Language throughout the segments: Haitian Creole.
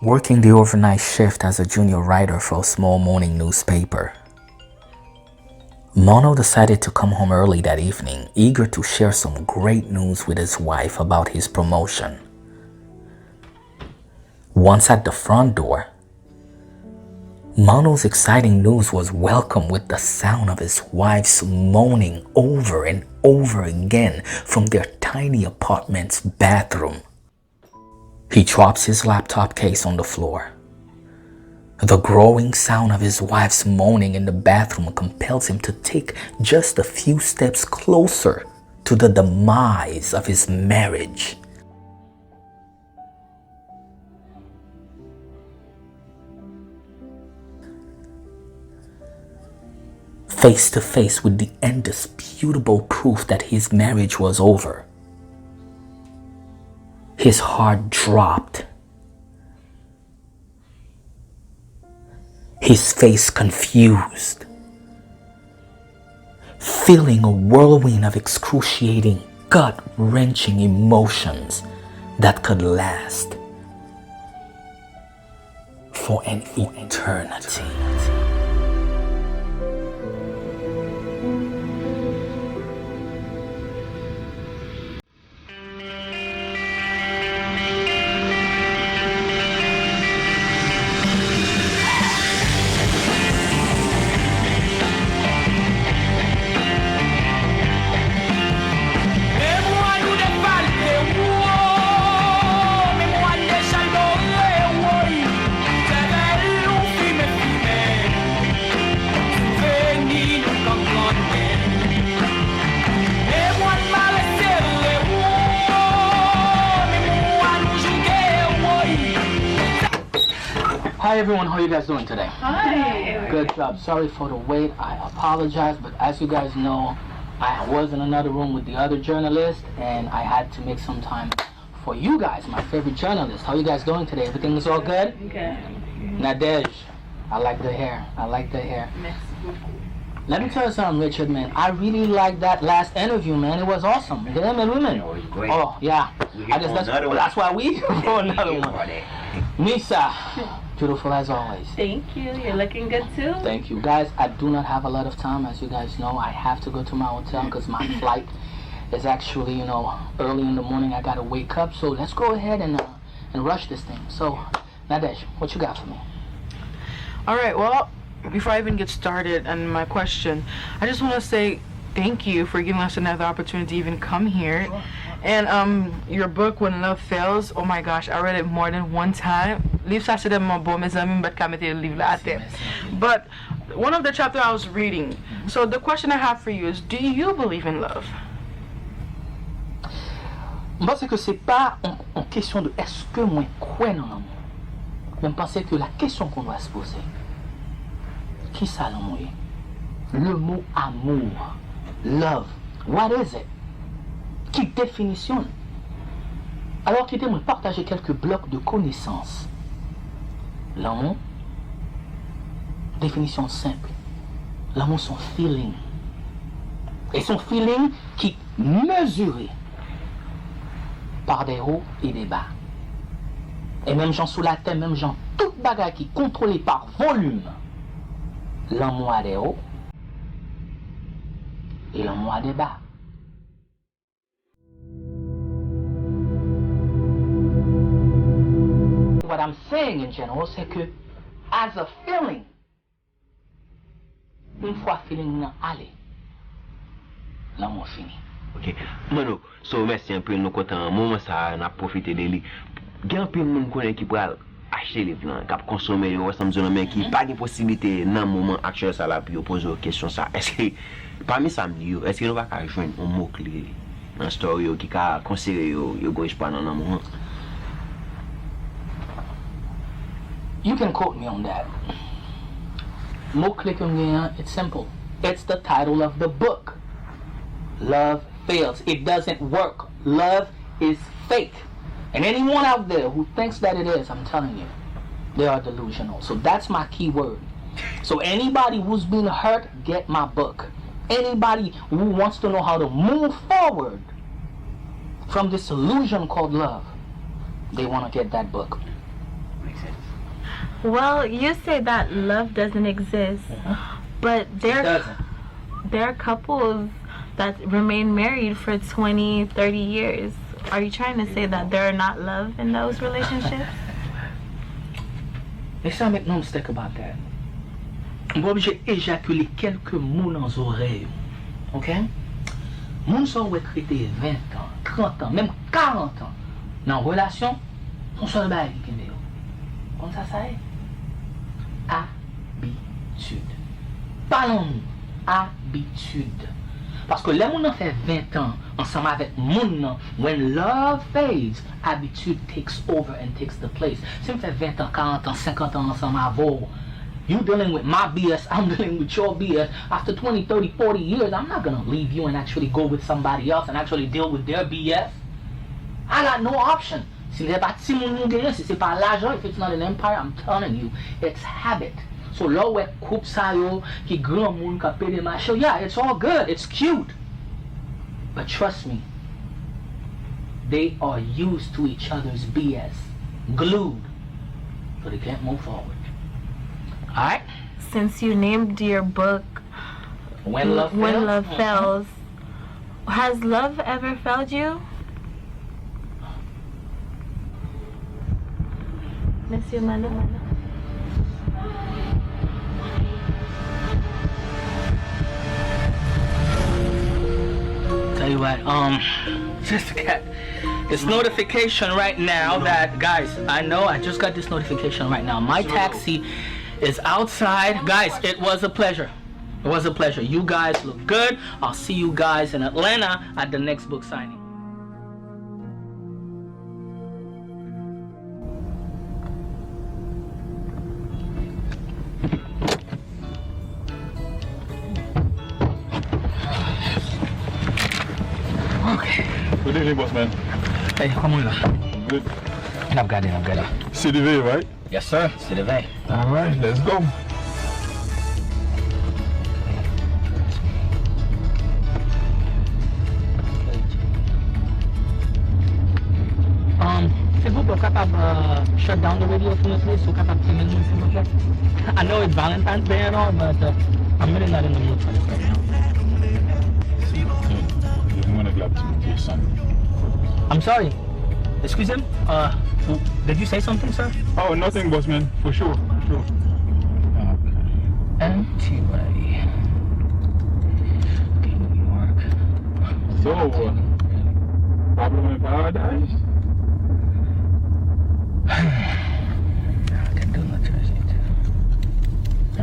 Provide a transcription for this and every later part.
Working the overnight shift as a junior writer for a small morning newspaper, Manno decided to come home early that evening, eager to share some great news with his wife about his promotion. Once at the front door, Manno's exciting news was welcomed with the sound of his wife's moaning over and over again from their tiny apartment's bathroom. He drops his laptop case on the floor. The growing sound of his wife's moaning in the bathroom compels him to take just a few steps closer to the demise of his marriage. Face to face with the indisputable proof that his marriage was over, his heart dropped. His face confused, feeling a whirlwind of excruciating, gut-wrenching emotions that could last for an eternity. Hi everyone, how are you guys doing today? Hi. Good job. Sorry for the wait. I apologize, but as you guys know, I was in another room with the other journalist and I had to make some time for you guys, my favorite journalist. How are you guys doing today? Everything is all good? Good. Nadej, I like the hair. I like the hair. Let me tell you something, Richard, man. I really liked that last interview, man. It was awesome. Yeah, man, women. Oh, yeah. That's why we for another one. Misa, beautiful as always. Thank you. You're looking good too. Thank you. Guys, I do not have a lot of time. As you guys know, I have to go to my hotel because my flight is actually, early in the morning. I got to wake up. So let's go ahead and rush this thing. So, Nadej, what you got for me? All right, well, before I even get started and my question, I just want to say thank you for giving us another opportunity to even come here. Sure. And your book, When Love Fails, oh my gosh, I read it more than one time. But one of the chapters I was reading, so the question I have for you is, do you believe in love? Je pense que c'est pas en question de est-ce que moi crois dans l'amour. Mais je pense que la question qu'on doit se poser, qui ça l'amour est? Le mot amour, love, what is it? Qui définitionne? Alors qu'il aimerait partager quelques blocs de connaissances. L'amour, définition simple. L'amour, son feeling. Et son feeling qui mesuré par des hauts et des bas. Et même gens sous la terre, même gens toute bagarre qui contrôlée par volume. L'amour a des hauts et l'amour a des bas. What I'm saying in general, c'est que as a feeling, une fois feeling n'a allé, l'amour fini. Ok, Manno, so merci un peu nous content moment ça on a profité de lui. Gen peu moun connaît qui pral acheter les plans, qui consommer yo ensemble zone mais qui pas de possibilité dans moment actuel ça là pour poser question ça. Est-ce que parmi ça yo, est-ce que nous va ka joindre un mot clé dans story qui ka conseiller yo go espoir dans moment? You can quote me on that. Mot clé que it's simple. It's the title of the book. Love fails. It doesn't work. Love is fake. And anyone out there who thinks that it is, I'm telling you, they are delusional. So that's my key word. So anybody who's been hurt, get my book. Anybody who wants to know how to move forward from this illusion called love, they want to get that book. Makes sense. Well, you say that love doesn't exist, but It there doesn't. are couples that remain married for 20, 30 years. Are you trying to say that there are not love in those relationships? Let's not make no mistake about that. Moi, j'ai éjaculé quelques mots dans les oreilles. OK? Moun sont retraités 20 ans, 30 ans, même 40 ans. Dans une relation, on se bat avec eux. Comme ça est. Habitude. Parlons-nous. Habitude. Parce que les gens fait 20 ans ensemble avec moun, when love fades, habitude takes over and takes the place. Si on fait 20 ans, 40 ans, 50 ans ensemble avec you dealing with my BS, I'm dealing with your BS. After 20, 30, 40 years, I'm not going to leave you and actually go with somebody else and actually deal with their BS. I got no option. Si c'est pas l'argent, if it's not an empire, I'm telling you, it's habit. So là où est coupe ça yo, qui grand monde qui paye des marchés, yeah, it's all good, it's cute. But trust me, they are used to each other's BS, glued, so they can't move forward. Alright? Since you named your book When Love Fails. When Love Fails, has love ever failed you? Monsieur Manno? Tell you what, just to get this notification right now that, guys, I know I just got this notification right now. My taxi is outside. Guys, it was a pleasure. It was a pleasure. You guys look good. I'll see you guys in Atlanta at the next book signing. Okay. Good evening, boss man. Hey, come on. Good. I've got it. CDV, right? Yes, sir. C'est le veille. All right, let's go. S'il vous plaît, capable shut down the radio for me, please, so capable to me, s'il vous plaît. I know it's Valentine's Day and all, but I'm really not in the mood for this right now. I'm gonna grab to your son. I'm sorry. Excuse him. Did you say something, sir? Oh, nothing, boss man. For sure. NWIT. Okay, New York. So, problem in paradise? I can do my Thursday too.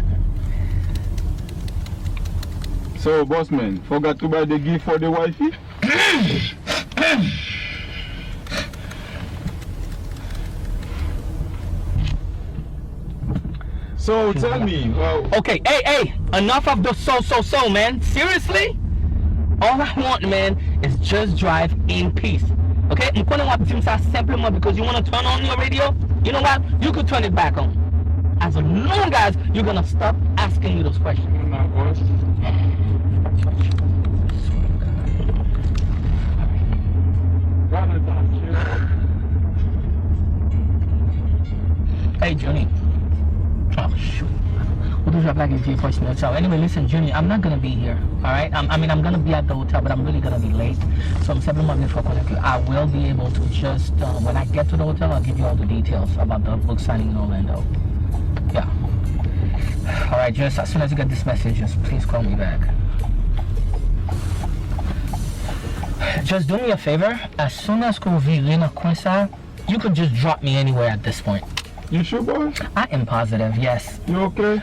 So, boss man, forgot to buy the gift for the wifey? So, tell me, Okay, hey, enough of the so, man. Seriously? All I want, man, is just drive in peace. Okay? I'm calling up Jim simplement because you want to turn on your radio. You know what? You could turn it back on. As long as you're going to stop asking me those questions. no, boss. Hey, Johnny. Oh, shoot. We'll do that back into your voicemail. So anyway, listen, Junior, I'm not gonna be here. All right? I'm gonna be at the hotel, but I'm really gonna be late. So I'm simply for connect you. I will be able to just when I get to the hotel, I'll give you all the details about the book signing in Orlando. Yeah. All right, just as soon as you get this message, just please call me back. Just do me a favor. As soon as you could just drop me anywhere at this point. You sure, boy? I am positive, yes. You okay?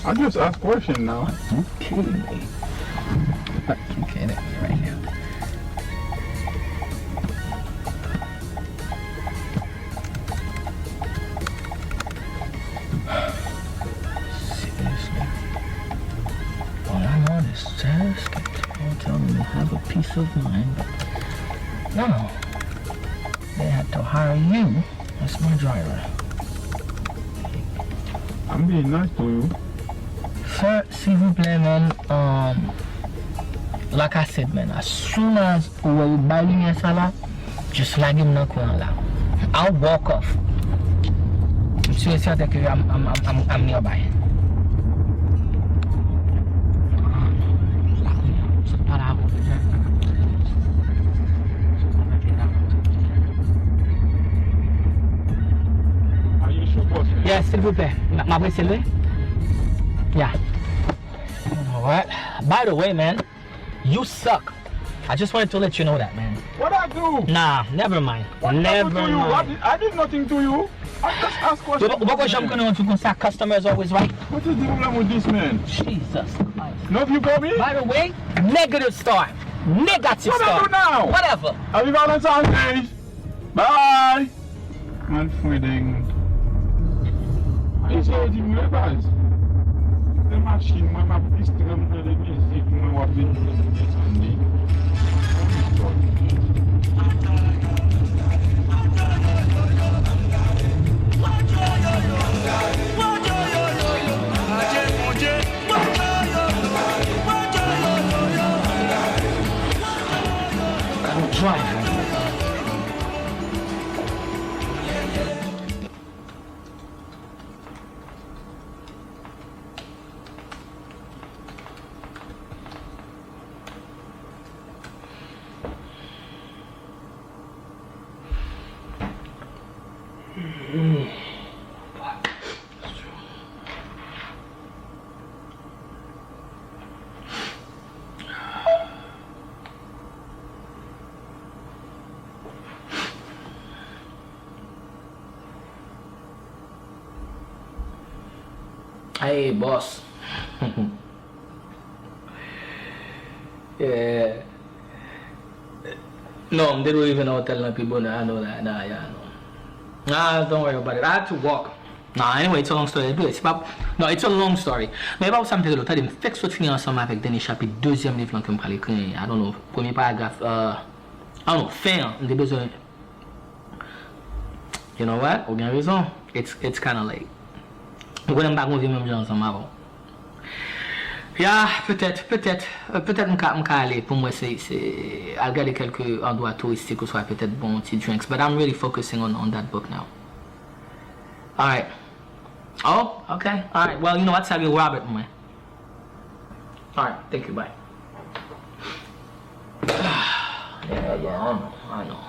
I just asked question now. You kidding me? You kidding me right now? Seriously? All I want is just get to the hotel and have a peace of mind, but no. They had to hire you as my driver. I'm being nice to you. Sir, s'il vous plaît, man, like I said, man, as soon as we buy me a salad, just lag him na I'll walk off. sure it's certain que I'm nearby. Are you sure, boss man? Yes, s'il vous plaît. Ma voix c'est lui? Yeah. Alright. By the way, man, you suck. I just wanted to let you know that, man. What I do? Nah, never mind. Never to you? mind. I did nothing to you. I just asked questions. What was I'm gonna do? Say customer is always right. What is the problem with this man? Jesus Christ. No, you call me? By the way, negative star. Negative What I star. do now? Whatever. Happy Valentine's Day. Bye. Man, feeding. I say it in my bars. The machine, my system, the music, my what we do this Sunday. I'm driving. Hey, boss. Yeah. No, they don't even know telling people that I know that. Nah, yeah, no. Nah, don't worry about it. I had to walk. Nah, anyway, it's a long story. No, it's a long story. Mais pas ça me fait l'autre. Il me fait que finir ensemble avec dernier chapitre, deuxième livre que me parler écrire. I don't know. Premier paragraphe. I don't know. Fin. J'ai besoin. You know what? Ou bien raison. It's kind of late. On ne pas convier même gens ensemble avant. Yeah, peut-être m'ka aller. Pour moi, c'est à regarder quelques endroits touristiques ou soit peut-être bon petit drinks. But I'm really focusing on that book now. All right. Oh, okay. All right. Well, you know what? Tell you Robert, man. All right. Thank you. Bye. Yeah, I know.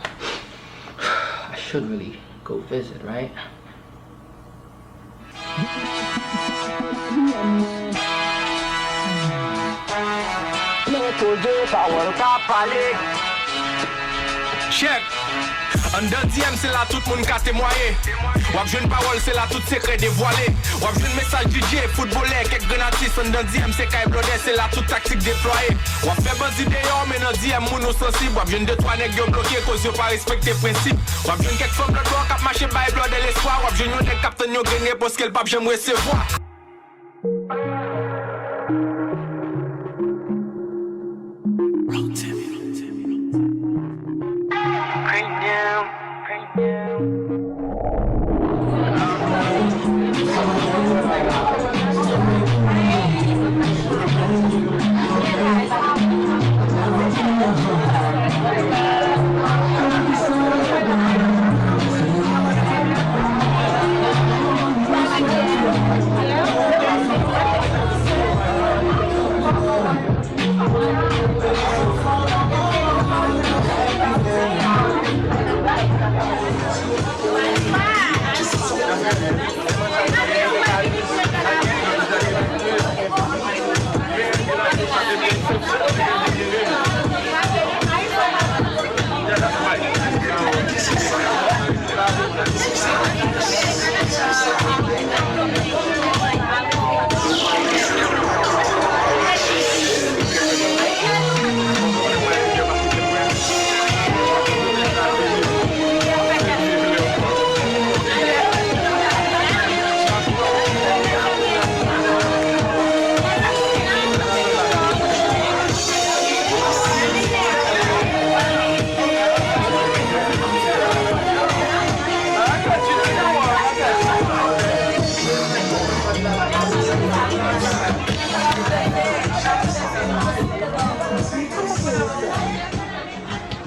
I should really go visit, right? Check. En deuxième, c'est là tout le monde qui a témoigné. Wap jeune parole, c'est là tout secret dévoilé. Wap jeune message DJ, footballeur, quelques granatistes. En deuxième, c'est Kai Blodé, c'est là toute tactique déployée. Wap fait buzz idéal, mais dans deuxième, moun ou sensible. Wap jeune 2-3 nèg yo bloqué, cause yo pas respecté principe. Wap jeune quelques femmes de droit, cap marché by blood et l'espoir. Wap jeune yo nèg captain yo gagné parce qu'elle pape j'aime recevoir.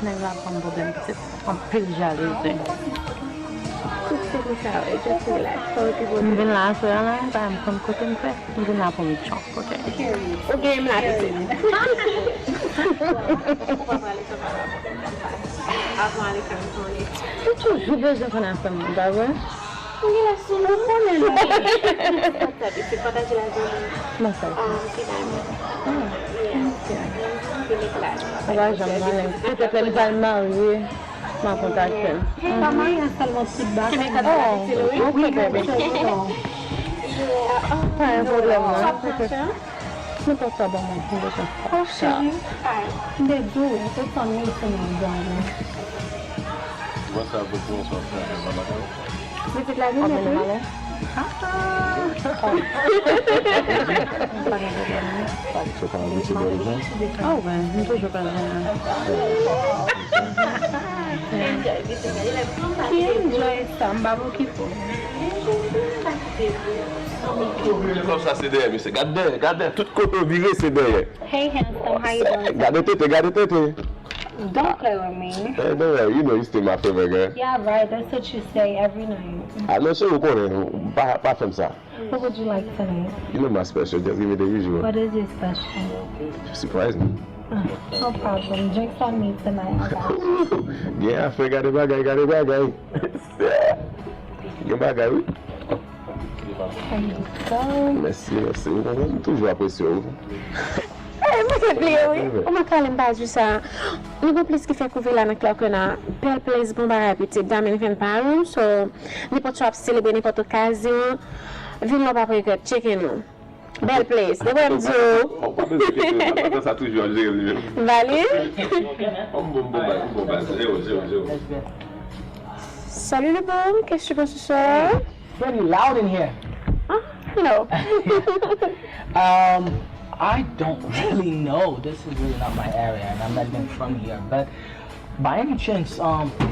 Naglapan po din kasi ang piljali ito. take it out. It's just relax. So people Mwen vin la sou yon la, pa mwen kon kote mwen fe. Mwen vin la pou mwen chon kote. Ok, I'm not listening. Mwen toujou bezon kon an fe mwen, ba wè? Mwen la sou nou konen la. C'est partager la zone. Mwen sa. Agora já me Peut-être que nous allons marier. Je m'en contacte. Pas marié, seulement petit bac. Oh, ok, bébé. Pas un problème. Não posso saber mais de deixa. Poxa. The do it. It's on me to my darling. What's up with you? Is it like this? Oh, ben, não tô jogando. Enjoy samba, que for. Comme ça, c'est derrière, monsieur. Regardez, tout côté viré, c'est derrière. Hey, handsome, how you doing? Regardez tête. Don't play with me. Hey, don't worry, you know you still my favorite girl. Yeah, right. That's what you say every night. I'm not sure you're going pas from ça. What would you like tonight? You know my special, just give me the usual. What is your special? Surprise me. No problem. Drinks on me tonight. I got you. Yeah, I forgot the bad guy, got the bad guy. You bad guy, oui? There you go. Merci. Toujours apprécié. Mwen se ple oui. Ou mwen kalem pa ju sa. Mwen go plis ki fe kouve la nan klok na. Pel ples bon ba rapite. Damen fen parou. So, ni pot chop celebre, ni pot okasyon. Vin lo pa preket. Check-in nou. Bel place. De wèm di ou. Ça toujours, Vali? Zéro. Salut le bon. Qu'est-ce que tu penses ce soir? Pretty loud in here. No. I don't really know. This is really not my area, and I'm not even from here. But by any chance, do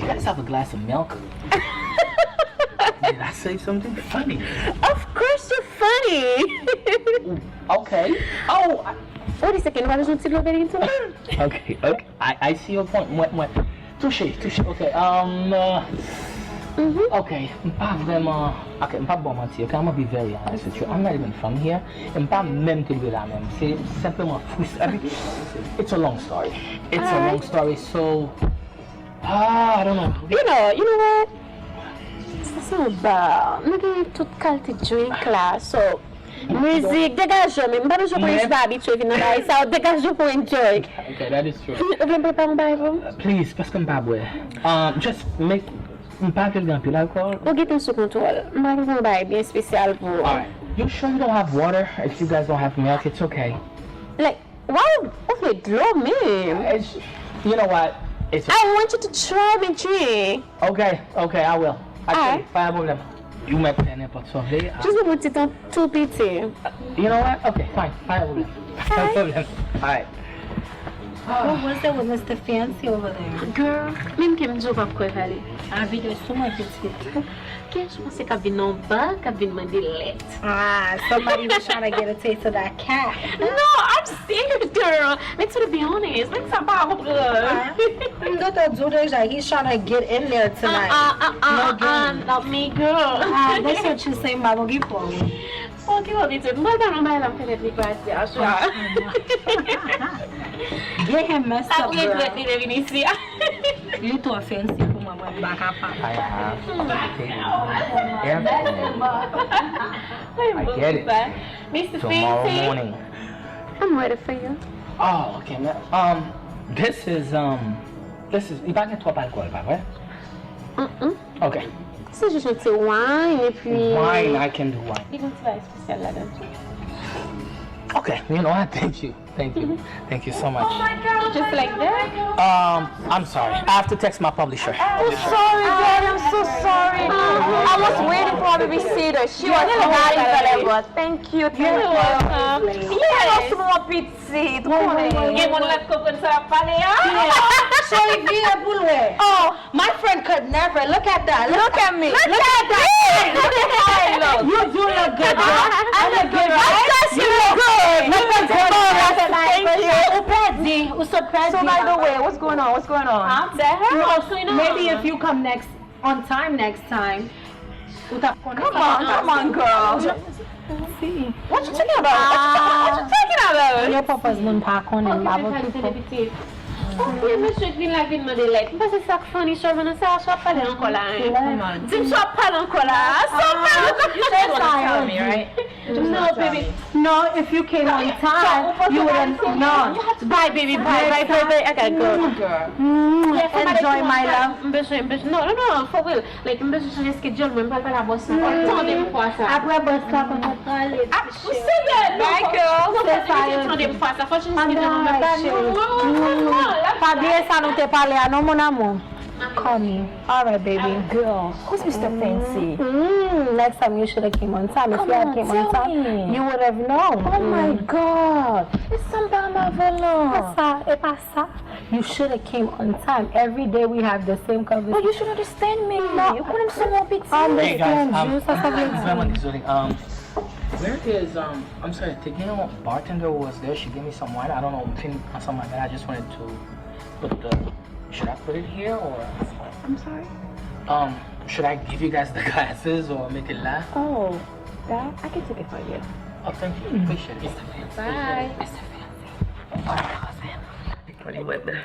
you guys have a glass of milk? Did I say something funny? Of course you're funny. Okay. Oh. Wait a second. Why don't you look at it? Okay. I see your point. What? Touché. Okay. Okay, pas vraiment. Okay, pas bon mentir. Okay, I'm gonna be very honest with you. I'm not even from here. I'm pas même te la même. C'est simplement frustrant. It's a long story. So, I don't know. You know what? C'est un bar. Nous avons toute qualité de drink là. So, musique, dégage-moi. Même pas besoin de pas habitué à venir ça. Dégage-moi pour enjoy. Okay, that is true. Vous voulez préparer un bail? Please, parce que m'pas boire. Just make. M'pas quel grand pile alcool. Vous guettez sous contrôle. M'pas préparer un bail bien spécial pour. Alright. You sure you don't have water? If you guys don't have milk, it's okay. Like, wow, okay, blow me. It's, you know what? It's. I want you to try me drink. Okay, I will. Alright. Pas de problème. You might pay n'importe sauver. Juste pour petit temps tout petit. You know what? Okay, fine. Pas de problème. Pas de problème. Alright. What was that with Mr. Fancy over there? Girl, même qui me dit pas quoi aller. A vida é só uma petite. Qu'est-ce que você quer vir non pas, quer vir demander lettre? Ah, somebody was trying to get a taste of that cat. No, I'm serious, girl. Let's be honest. Let's talk about Doutor Judas, he's trying to get in there tonight. Not me, girl. That's what you say, Mama. Give for me. Okay, well, it's not that I'm not going to be passed. Get him messed up, girl. Girl. You too offensive for my boy back up. I have. I get it. Mr. Tomorrow Fancy. morning. I'm ready for you. Oh, okay, man. This is. Il va y avoir trop d'alcool, pas vrai? Okay. C'est juste un petit wine et puis. Wine, I can do wine. Il y a un petit verre spécial là-dedans. Okay, you know what? Thank you so much. Oh my God, just like that? I'm sorry. I have to text my publisher. I'm sorry, Daddy. I'm so sorry. I was waiting for her to receive her. She was not available. Thank you. You're welcome. Yes. More pizza. Get one left coconut syrup. Oh, my friend could never. Look at that. Look at me. Look at that. Look at how I look. You do look good, girl. I look good, right? You look good. Thank you. So by the way, what's going on? Tell her. Maybe if you come on time next time, Come on, girl. What you talking about? Your papa's mon pa konen babo. Ok, monsieur vin la vin mande let. Mwen se sak fani so vana sa swap pale anko la. Dim swap pale anko la. You said tell me, right? No, baby. No, if you came on time, you would have known. Bye, baby. Bye. I gotta go. Enjoy my love. No, for real. Like, mbese change schedule mwen pal la boss. Tande mwen fwa sa. Après boss la kon pale. Bye, girl. Tande mwen fwa sa. Fwa change schedule mwen pal. Pa bien ça nous te parler à non mon amour. Call me. All right, baby. Girl, who's Mr. Fancy? Next time you should have came on time. If you had came on time, you would have known. Oh my God. It's something marvelous. Pas ça. You should have came on time. Every day we have the same conversation. But you should understand me. No. You couldn't say more bit. Hey guys, I'm vraiment désolé. Where is I'm sorry, the bartender was there. She gave me some wine. I don't know, something like that. I just wanted to put the. Should I put it here or? I'm sorry. Should I give you guys the glasses or make it laugh? Oh, that I can take it for you. Oh, thank you. Appreciate it. Bye. What do you want there?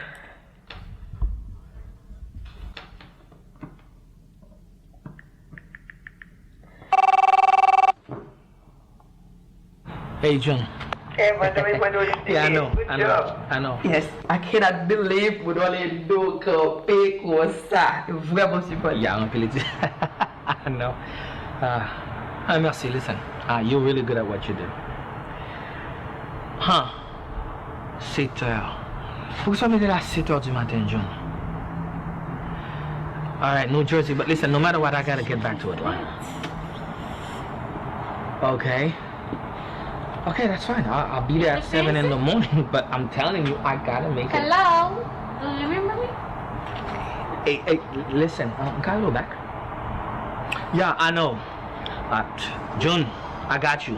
Hey, John. Hey, Manno, Yeah, I know. Yes, I cannot believe with all the do que pay comme ça. Vraiment super. Yeah, I'm feeling it. I know. Merci, listen. You're really good at what you do. 7h. Faut que ça me dise à 7h du matin, John. Alright, New Jersey, but listen, no matter what, I gotta get back to Atlanta. Okay. Okay, that's fine. I'll be there at 7 in the morning, but I'm telling you, I gotta make it. Hello? Do you remember me? Hey, listen, can I go back? Yeah, I know. June, I got you.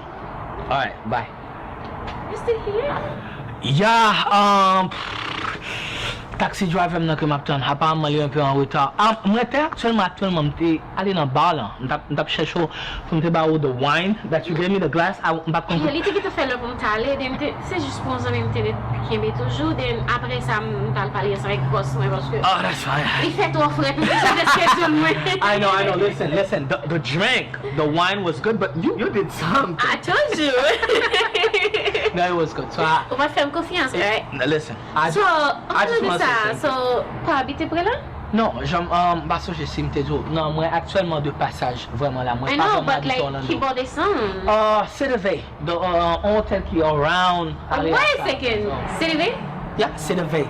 Alright, bye. You still here? Yeah, taxi driver m'a que m'a ton apparemment il est un peu en retard. Moi actuellement m'étais allé dans bar là, m't'a cherché pour me ba the wine that you gave me the glass. M'pa comprendre. Il était qui te fait le pour m'aller, c'est juste pour ça même te qui toujours then après ça m'ta parler avec boss moi parce que Oh, that's fine. Il fait trop frais pour ça moi. I know. Listen. The drink, the wine was good, but you did something. I told you. No, it was good. So On va faire confiance, right? Listen. I So, just want to say so, pas habiter près là? Non, parce que je sais me dire. Non, moi actuellement de passage vraiment là. Moi I pas know, vraiment but like, he bought his son. Cedevay, the hotel qui around. Wait a second, Cedevay? Yeah, Cedevay.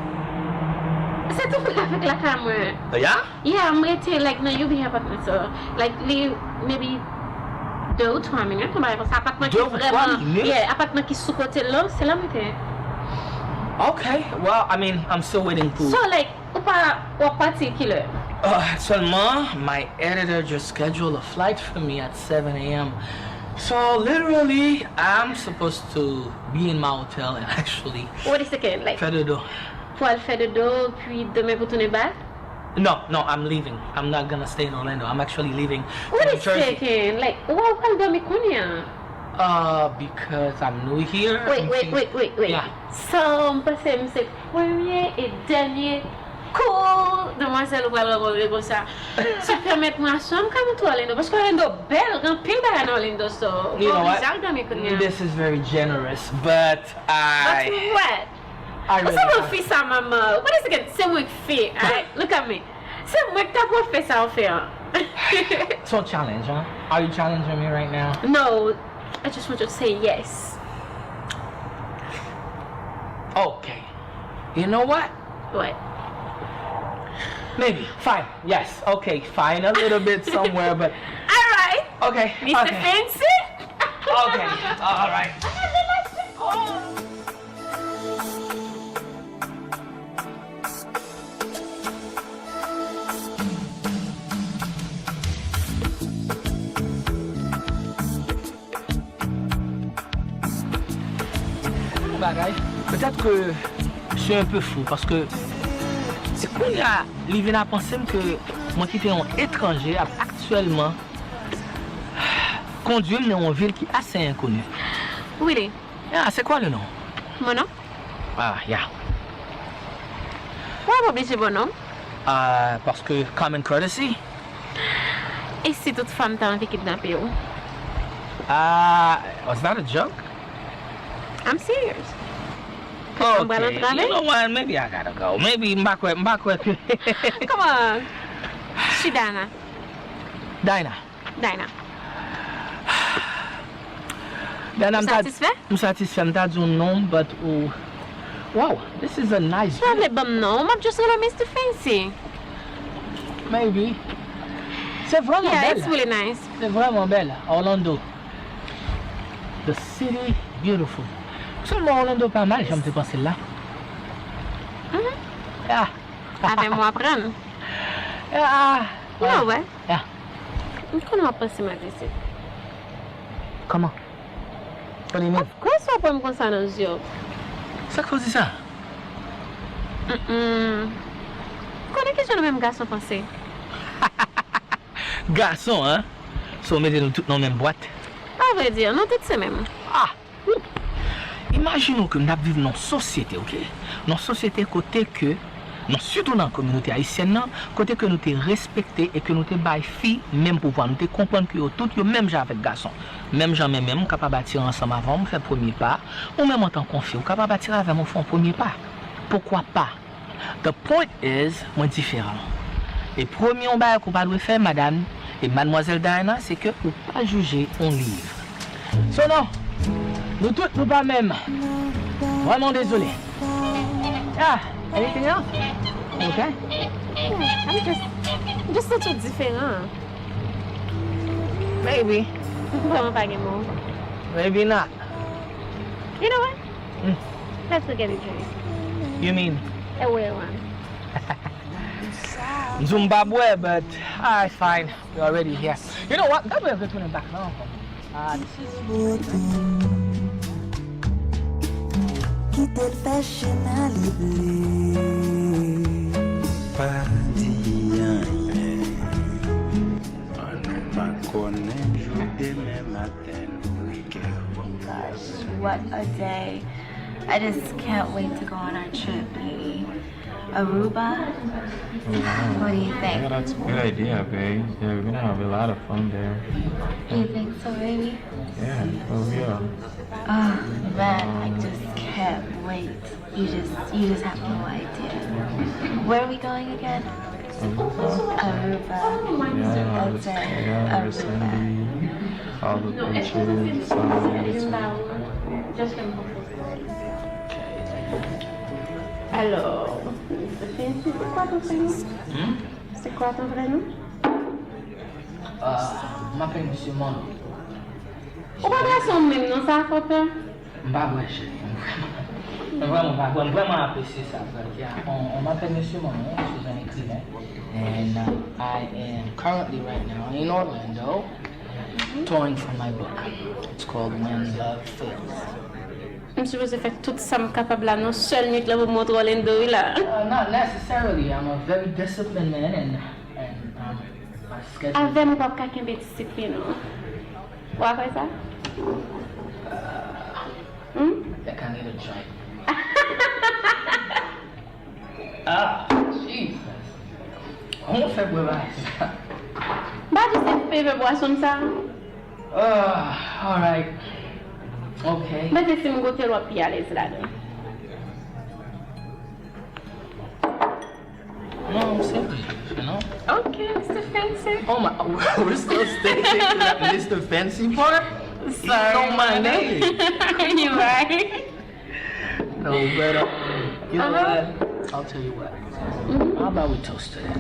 C'est tout avec la caméra. Yeah? Yeah, I'm going to like, no, you be apartment, so, like, maybe 2 ou 3 minutes, on va voir ça, appartement qui vraiment, yeah, appartement qui sous côté là, c'est là où t'es. Okay, well, I mean, I'm still waiting to. So, like, what particular? Seulement, my editor just scheduled a flight for me at 7 a.m. So, literally, I'm supposed to be in my hotel and actually. What is the second? Like, faire dodo. Pour aller faire dodo, puis demain pour tourner back? No, I'm leaving. I'm not gonna stay in Orlando. I'm actually leaving. What is Jersey. second? Like, what will dormir combien? Because I'm new here. Wait. Yeah. So, c'est premier et dernier cours de demoiselle ou alors comme ça. Tu permets moi chambre comme toi Orlando parce que Orlando belle, grand pile dans Orlando so. You know what? This is very generous, but But what? I really Você não fez ça, maman. What is it? C'est moi qui fais. Alright, look at me. C'est moi qui t'as pas fait ça en fait. So challenge, huh? Are you challenging me right now? No, I just want you to say yes. Okay. You know what? What? Maybe. Fine. Yes. Okay. Fine. A little bit somewhere, but. Alright. Okay. Mr. Okay. Fancy? Okay. All right. Peut-être que je suis un peu fou parce que c'est qu'on a Livina pensé que moi qui étais un étranger actuellement conduire dans une ville qui est assez inconnue. Really? Ah, c'est quoi le nom? Mon nom? Ah, yeah. Pourquoi obligé bon nom? Parce que common courtesy. Et si toute femme t'a envie de kidnapper? Was that a joke? I'm serious. Okay, you know what? Maybe I gotta go. Maybe mbakwe. Come on. She Dana. Dinah. Dana. Then Satisfait? I'm satisfait. I'm not doing nom, but wow, this is a nice Pas view. le bon nom, I'm just gonna Mr. Fancy. Maybe. C'est vraiment Yeah, belle. it's really nice. C'est vraiment belle. Orlando. The city, beautiful. Seulement Orlando pas mal, j'aime te penser là. Yeah. Avec moi apprendre. Yeah. Non, ouais. Yeah. Comment passer ma visite? Comment? What do you mean? Quoi ça peut me concerner aux yeux? C'est quoi ça? Connais que je le même garçon pensé? Garçon, hein? So, mettez-nous tous dans la même boîte. À vrai dire, non, toutes ces mêmes. Ah! Imaginons que nous vivons dans une société, ok? Dans une société côté que, non, surtout dans la communauté haïtienne, côté que nous te respecté et que nous te bail filles, même pouvoir, nous te comprendre que tout le même genre avec garçon. Même gens même capable bâtir ensemble avant, on fait premier pas, ou même en tant qu'on fille, capable bâtir avec mon fond premier pas. Pourquoi pas? The point is, moi différent. Et premier on va qu'on pas doit faire madame et mademoiselle Diana, c'est que ou pas juger on livre. So non, nous tous nous pas même. Vraiment désolé. Ah, anything else? Okay? Yeah, I'm just a truc différent. Maybe. Vraiment pas game mot. Maybe not. You know what? Let's go get a drink. You mean A real one. Zimbabwe, but it's fine. We're already here. You know what? That way I'm going back now. This is Quitter fashion à l'ibli. Pas d'hier. On m'a connu demain matin. Gosh, what a day. I just can't wait to go on our trip, baby. Aruba? What do you think? Yeah, that's a good idea, babe. Yeah, we're gonna have a lot of fun there. You think so, baby? Yeah, for real. Oh, man, I just can't wait. You just have no idea. Where are we going again? Aruba. Yeah, That's right. yeah, Aruba. Sandy, all the beaches, Alors, c'est quoi ton prénom? C'est quoi ton vrai nom? je m'appelle Monsieur Manno. On va dire son même nom, ça, papa? Mbabwe, chérie. Vraiment, vraiment apprécié ça. On m'appelle Monsieur Manno, je suis un écrivain. And I am currently right now in Orlando touring for my book. It's called When Love Fails. Monsieur, vous avez fait tout ça capable là, non seul nuit là vous montrer Orlando là. Not necessarily. I'm a very disciplined man and my schedule. Avec mon papa qui est discipline. Vous avez ça? I think I need a joint. Jesus. On fait boire ça. Bah, tu sais, faire boisson ça. All right. Okay. Bah, c'est mon côté l'autre puis à l'aise là-dedans. No, I'm serious, you know? Okay, Mr. Fancy. Oh my, we're still sticking to that Mr. Fancy part? Sorry. You know my name. You're right. No, but you know what? I'll tell you what. How about we toast to that?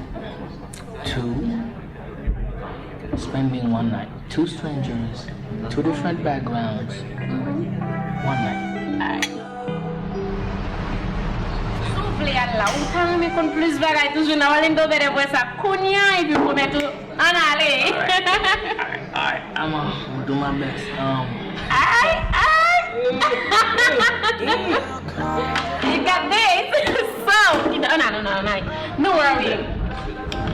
To spending one night. Two strangers, two different backgrounds, one night. Soufflez à la ou mais qu'on plus bagaille toujours dans Orlando bere pour ça Kounia et puis pour mettre en aller. Alright, I'm gonna do my best. You got this. So, no worry.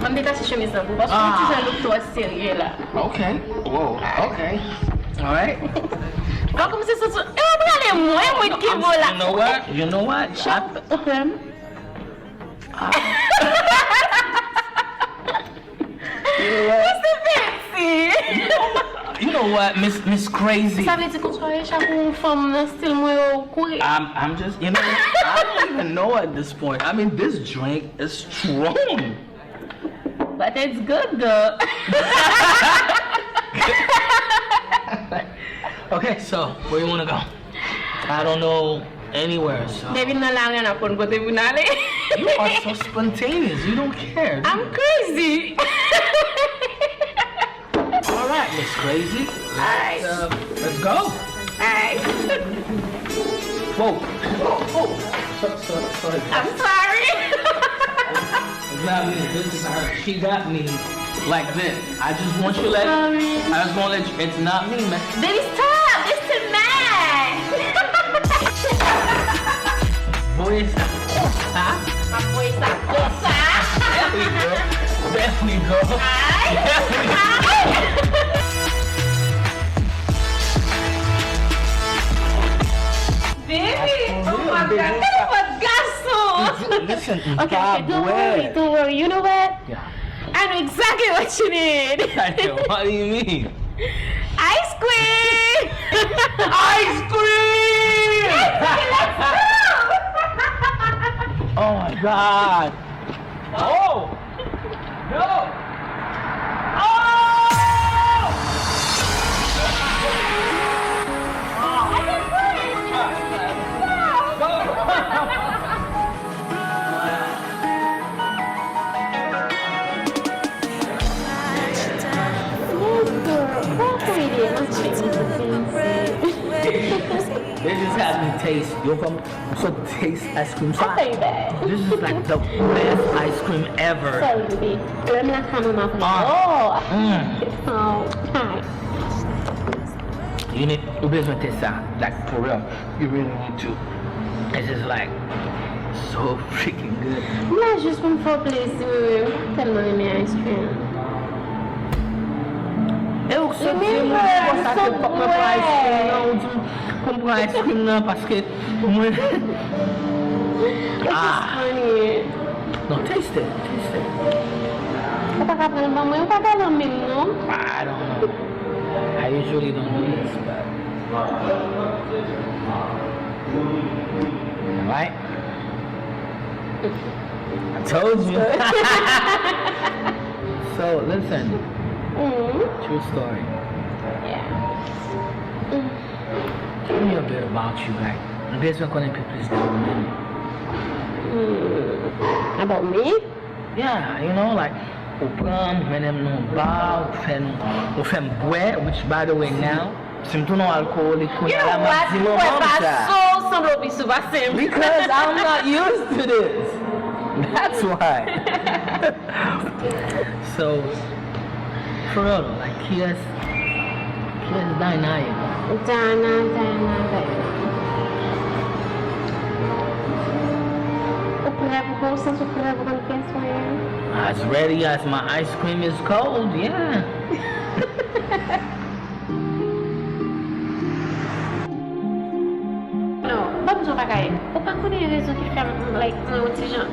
On détache chemise là parce que tu as look trop sérieux là. Okay. Whoa. Okay. All right. Va comme c'est ça. Regardez moi qui vole là. You know what? Okay. Mr. Fancy. You know what, Miss Crazy? Ça veut dire qu'on soit chaque femme style moi courir. I'm just, you know, I don't even know at this point. I mean, this drink is strong. But it's good though. Okay, so where you wanna go? I don't know anywhere. So Baby, no lang na pon ko tayo nale. you are so spontaneous. You don't care. I'm crazy. All right, Miss Crazy. Alright. Let's go. Alright. Whoa. Oh. Sorry. I'm sorry. It's not me. This is her. She got me like this. I just want you to let. Sorry. I just want to let you. It's not me, man. Baby, stop. It's too mad. Boy, it's huh? My boy, stop. There we go. There we go. Baby, oh my God, what garçon. Listen, Okay, don't worry. You know what? Yeah. I know exactly what you need. What do you mean? Ice cream. Ice cream! Let's go. Oh my God. Oh! No! Oh! They just had me taste. You're from so taste ice cream. So I'll tell you that. this is like the best ice cream ever. Sorry, baby. Let me not come on my phone. Oh, hi. You need to business taste that. Like for real. You really need to. It's just like so freaking good. Là, juste pour me faire plaisir. Tellement aimé ice cream. Eu sou de comprar ice cream não, porque no, taste it. Você tá cavando mamãe ou tá cavando mesmo, não? I don't know. I usually don't do this, but right? I told you. So listen. True story. Yeah. Tell me a bit about you, like, based on calling people is About me? Yeah, you know, like, Upam, when I'm no bar, when boy, which by the way now, seem to know alcoholic. You know what? So solo be super same. Because I'm not used to this. That's why. So, for real, like, here's Dana. As ready as my ice cream is cold, yeah. No, vamos jogar aí. O pas connaît raison qui fait like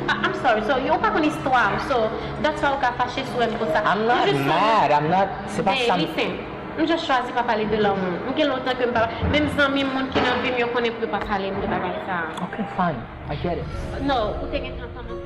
I'm sorry, so you pas connaît histoire, so that's why you can fâcher sur elle pour ça. I'm not mad, I'm not. C'est pas ça. Listen, je choisis pas parler de l'amour. J'ai longtemps que me parle. Même si mes monde qui n'ont vu me connaît plus pas parler de bagarre ça. Okay, fine, I get it. No, vous t'es entendu.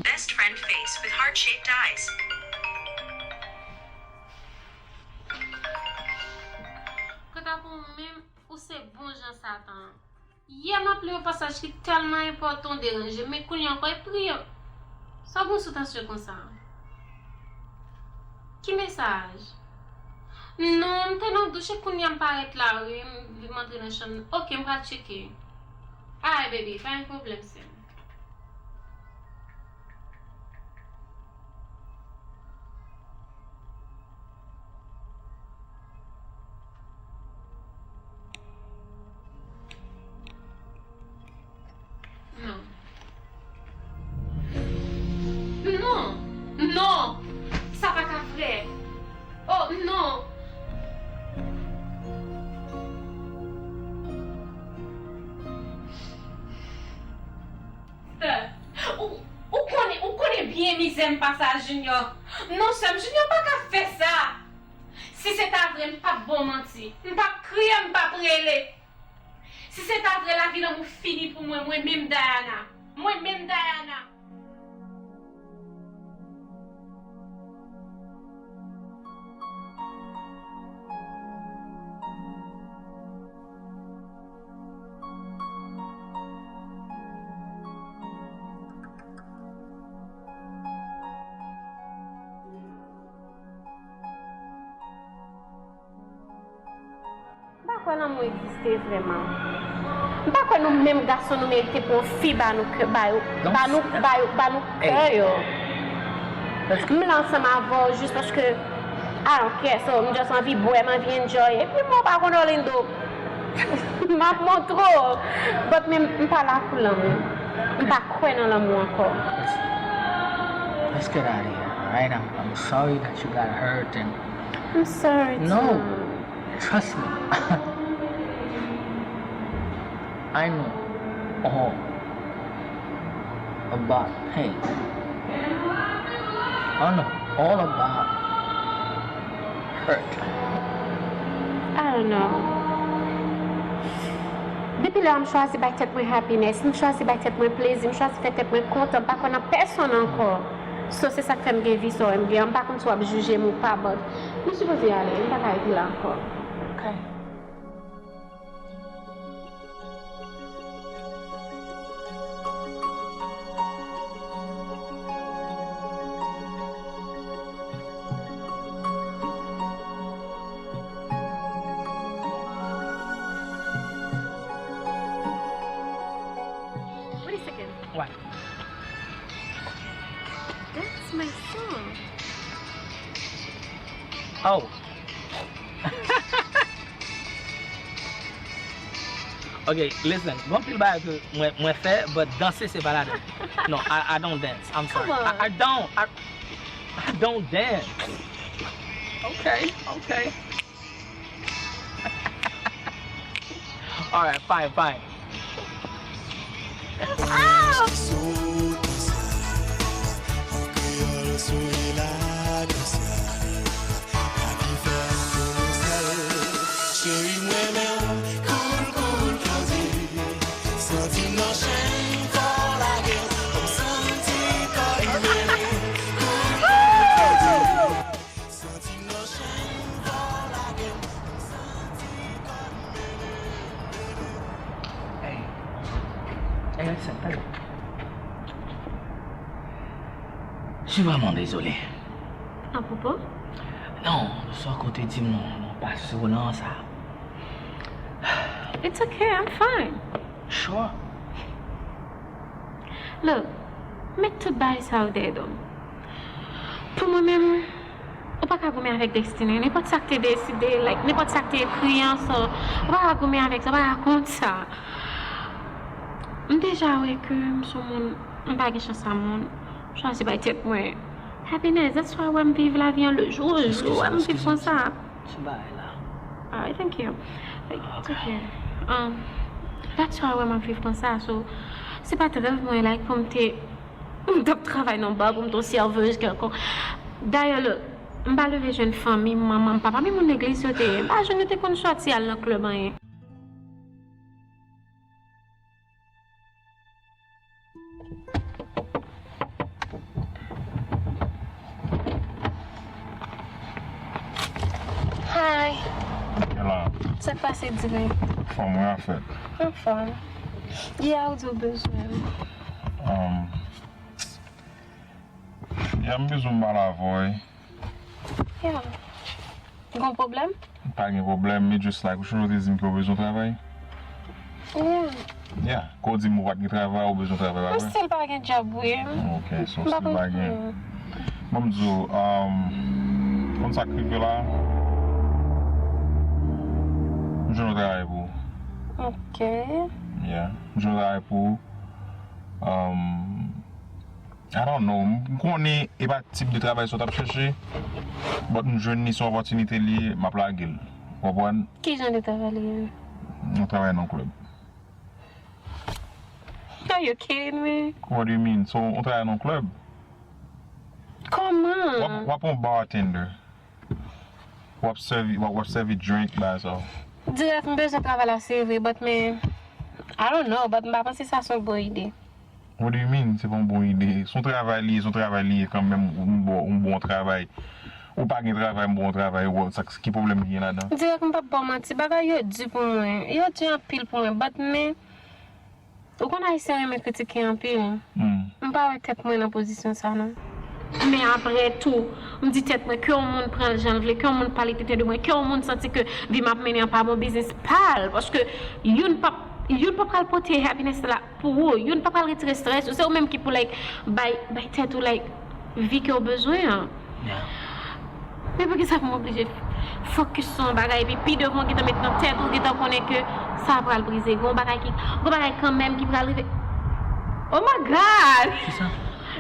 Best friend face with heart-shaped eyes. Quand pour même ou c'est bon Jean Satan. Hier m'a appelé un passage qui est tellement important déranger mais qu'on y a encore pris. Ça bon sous tension comme ça. Qui message? Non, te nan douche koun yam paret la, oui. M'entre dans chambre. Ok, m'va checker. Alright, baby, pas un problème, c'est. Non. Non. Ça va qu'à vrai. Oh, non. Ou connaît bien misère pas ça, Junior. Non, Sam, Junior pas qu'à faire ça. Si c'est ta vrai, pas bon menti. Pas crier, pas prêler. Si c'est ta vrai, la vie là m'a fini pour moi-même Diana. Moi-même Diana. Pourquoi l'amour existe vraiment? Pourquoi nous mêmes garçons nous méritons pour une fille bah nous cœur. Je me lance ma voix juste parce que I don't care, so je just envie de boire, envie enjoy. Et puis moi pas qu'on Orlando. M'a montre, but me pas là pour l'amour. Me pas croire dans l'amour encore. Let's get out of here, alright? I'm sorry that you got hurt and I'm sorry. No. Trust me. I know all about pain. I know all about hurt. I don't know. Depuis là, je choisis de faire mon happiness, je choisis de faire mon plaisir, je choisis de faire mon content, pas qu'on a personne encore. So, c'est ça qui fait me vie, so, je ne pas comme toi juger mon pas, but je suis supposée aller, je ne vais pas être là encore. Okay. Wait a second. What? That's my song. Oh. Okay, listen. Don't feel bad que moi fait, but danser c'est pas la donne. No, I don't dance. I'm sorry. Come on. I don't dance. Okay. All right, fine. Hey, listen, hello. Je suis vraiment désolé. À propos? Non, soit qu'on te dit non, pas sur non ça. It's okay, I'm fine. Sure. Look, mets tout bail ça au dedo. Pour moi-même, on pas gommer avec destinée. N'importe ça que tu décidé, like n'importe ça que tu écrit en ça, on pas gommer avec ça, on pas raconter ça. Déjà ouais que son monde, on pas chance à monde. Je choisis pas tête moi. Happiness, that's why I'm vivre la vie en le jour. I'm vivre comme ça. C'est bail là. Alright, thank you. It's okay. That's why I'm vivre comme ça. So, c'est pas très moi like comme t'es travail non bas comme ton serveuse quelqu'un. D'ailleurs, le je vais lever jeune famille, maman, papa, mais mon église, je ne te connais pas si à le club. Hi. Hello. Ça passe direct. From where I fit? I'm fine. Yeah, I'll do business. Yeah, I'm busy with my voice. Yeah. Gon problem? Pas de problème, mais juste like, je te dis que vous besoin de travail. Yeah, quand dit moi pas de travail, ou besoin de travail. Moi still pas de job, oui. Ok, so still pas de. Moi me dis, on s'active là. Je ne travaille pour. Ok. Yeah, je ne travaille pour. I don't know, je connais pas le type de travail que tu as cherché, mais je n'ai pas opportunité de ma plague. Vous comprenez? Qui genre de travail? On travaille dans le club. Are you kidding me? What do you mean? So, on travaille dans le club? Comment? What un bartender? What serve drink by so? Direct, je besoin de travailler à servir, but me, I don't know, but je pense que ça c'est une bonne idée. What do you mean? C'est pas une bonne idée. Son travail est quand même un bon travail. Ou pas un travail, un bon travail, c'est qui problème qui est là-dedans? Direct, je ne peux pas mentir, bagay yo di pour moi. Yo di en pile pour moi, but me, ou qu'on a essayé de me critiquer en pile. Je ne peux pas tête moi dans position ça non. Mais après tout, je me dis tête moi que le monde prend le genre, que le monde parle tête de moi, que le monde senti que vie m'a mené pas mon business parle parce que you pas pas porter happiness là pour vous, you pas retirer stress, c'est eux même qui pour like by tête ou like vie que besoin. Mais pour que ça m'oblige focus sur bagay et puis devant qui te mettre dans tête ou qui te connaît que ça va le briser, gon bagay quand même qui va arriver. Oh my god. C'est ça.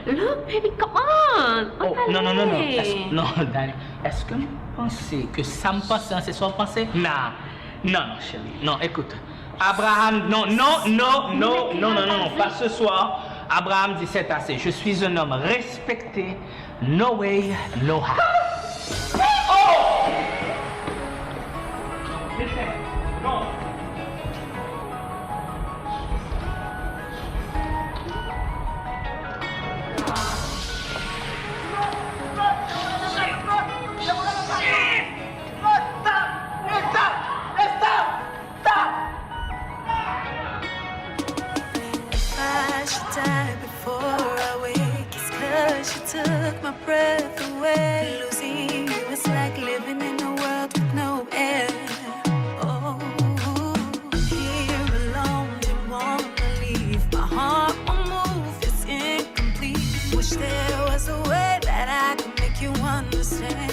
Look, baby, come on! Oh, non, Dani. Est-ce que vous pensez que ça me passe, c'est ça vous pensez? Non, chérie. Non, écoute. Abraham, non, pas ce soir. Abraham dit c'est assez. Je suis un homme respecté. No way, no how. Oh! Non. Took my breath away. Losing you is like living in a world with no air. Oh, here alone, didn't wanna leave. My heart won't move, it's incomplete. Wish there was a way that I could make you understand.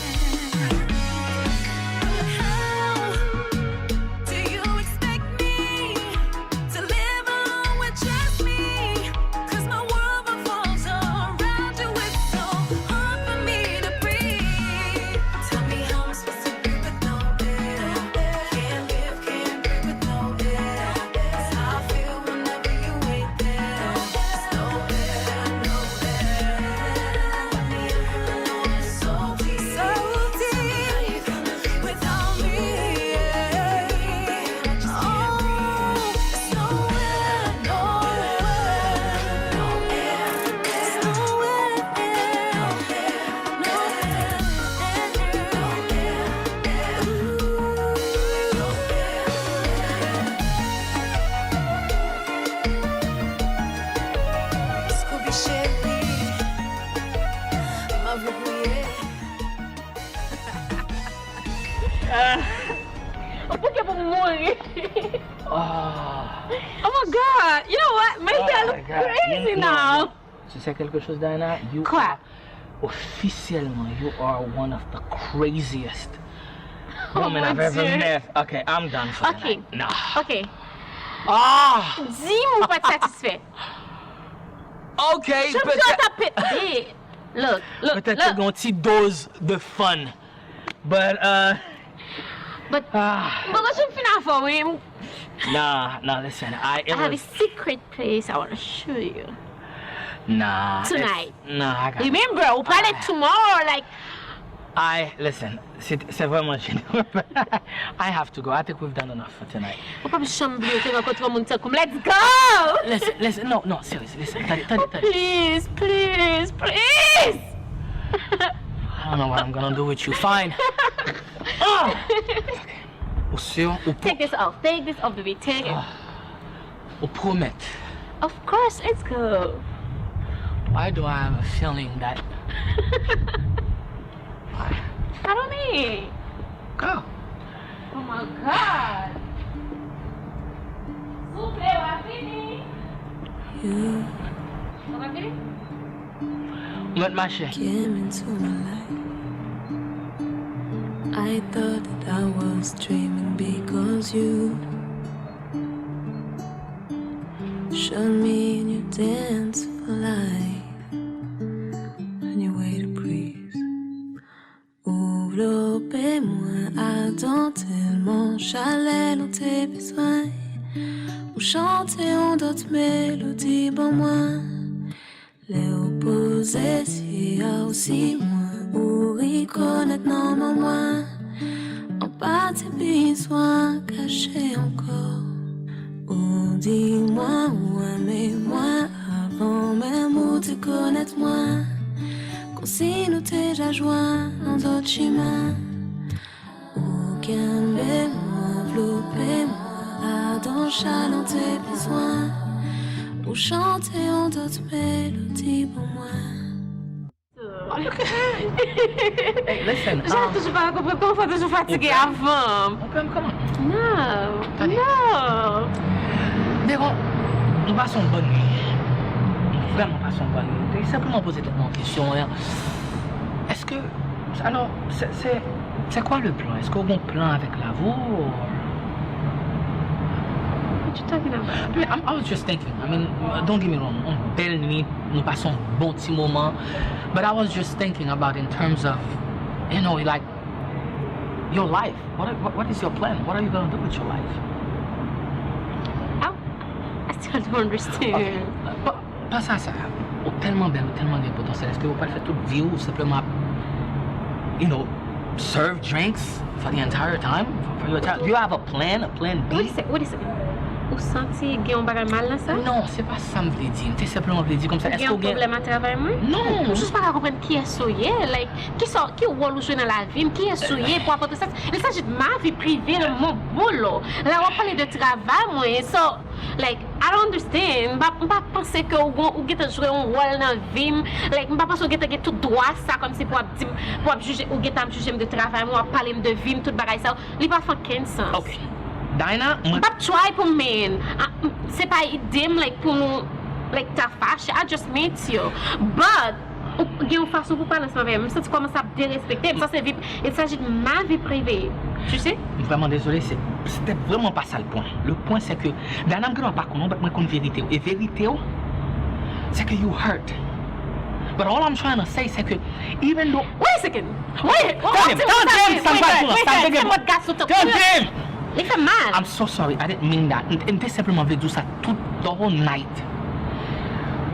Oh my god, you know what? Maybe I look crazy now. Tu sais quelque chose, Diana? Officiellement, you are one of the craziest women I've ever met. Okay, I'm done for the night. No. Okay. Dis-moi pas satisfait. Okay, Look. Peut-être une petite dose de fun. But what you finna for him? Nah, listen. I have a secret place I want to show you. Nah. Tonight. I got Remember, we'll plan it tomorrow, like. Listen, c'est vraiment génial. I have to go. I think we've done enough for tonight. Let's go! Listen, no, seriously, listen. Please. I don't know what I'm gonna do with you. Fine. Take this off, baby, take it. On promet. Of course, let's go. Why do I have a feeling that... I don't know. Go. Oh my God. Soufflez, on va finir. On va finir? What my shit? Came into my life. I thought that I was dreaming because you showed me in your dance for life and your way to breathe. Enveloppez-moi à dentellement, chalet dans tes besoins. Ou chanter en d'autres mélodies pour moi. Les opposés, s'il y a aussi moins. Ou reconnaître non, non, moins. En bas tes besoins cachés encore. Ou dis-moi, ou aimez-moi avant même ou te connaître moins. Comme si nous déjà joints dans d'autres chemins. Ou qu'aimez-moi, enveloppez-moi, dans chalant tes besoins. Ou chanter en d'autres mélodies pour moi. Hey, listen. J'ai toujours pas compris pourquoi je suis fatiguée avant. Comment? Non. Attendez. Non. Déron, nous passons une bonne nuit. Vraiment passons une bonne nuit. Et simplement poser une question. Est-ce que... Alors, c'est quoi le plan? Est-ce qu'on a un plan avec la vous? What you talking about? I was just thinking. I mean, don't get me wrong. On belle nuit, nous passons un bon petit moment. But I was just thinking about in terms of, you know, like, your life. What is your plan? What are you going to do with your life? I still don't understand. Okay. Pas ça. Tellement belle potentiel. Est-ce que vous pouvez faire toute vie ou simplement, you know, serve drinks for the entire time? For your entire, do you have a plan B? What is it? Ou senti qu'il y a un bagage mal dans ça? Non, c'est pas ça que je voulais dire. C'est simplement voulais dire comme ça. Est-ce qu'il y a un problème à travailler, moi? Non. Juste pas comprendre qui est souillé, like, qui rôle ou jouer dans la vie, qui est souillé pour apporter ça. Il s'agit de ma vie privée, de mon boulot. Là, on parle de travail, moi. So, like, I don't understand. Je ne pense pas que vous avez joué un rôle dans la vie. Like, je ne pense pas que vous avez tout droit ça, comme si pour juger, ou vous avez jugé de travail, moi, parler de vie, tout bagage ça. Il n'y a pas aucun sens. Ok. Dinah, pas try pour men. C'est pas idée like pour nous like ta fâche. I just met you. But il y a une façon pour parler ensemble. Même si tu commences à dérespecter, ça c'est vie. Il s'agit de ma vie privée. Tu sais? Vraiment désolé, c'était vraiment pas ça le point. Le point c'est que Dinah, je ne sais pas qu'on vérité. Et vérité, c'est que you hurt. But all I'm trying to say c'est que even though... Wait a second. Wait. Il fait mal. I'm so sorry, I didn't mean that. And this simplement veut dire ça tout the whole night.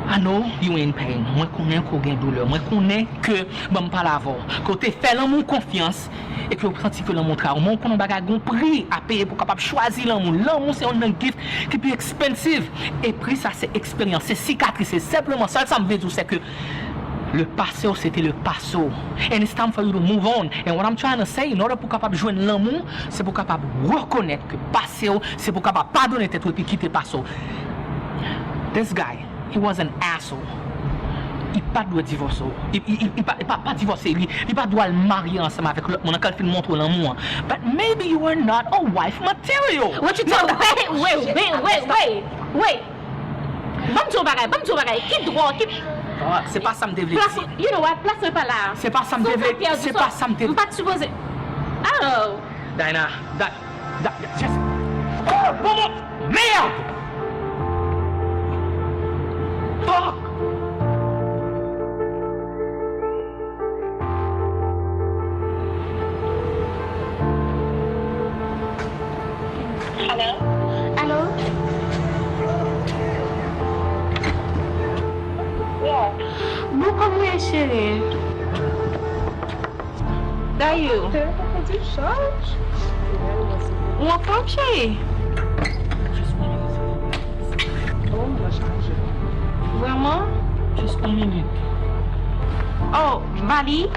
I know you in pain. Moi connais qu'on a douleur. Moi connais que bon pas l'avant. Côté fait l'amour confiance et que vous sentez que l'amour travail. Moi connais bagage gon prix à payer pour capable choisir l'amour. L'amour c'est un gift qui est expensive et prix ça c'est expérience, c'est cicatrice, c'est simplement ça me veut dire c'est que le passé, c'était le passé. And it's time for you to move on. And what I'm trying to say, in order pour capable joindre l'amour, c'est pour capable reconnaître que le passé, c'est pour capable pardonner tête et puis quitter le passé. This guy, he was an asshole. Il pas doit divorcer. Il pas divorcer. Il pas doit le marier ensemble avec l'autre monde quand il montre l'amour. But maybe you were not a wife material. What you talking? Wait. Bon bagay. Qui droit? C'est pas ça me devait dire. You know what? Place pas là. C'est pas ça me devait dire. C'est pas ça me devait dire. Pas supposé. Oh. Dinah, just... Oh, bon, merde! Fuck! Allô? Bon, comment est chérie? D'ailleurs. On va changer. Vraiment? Juste une minute. Oh, Vali?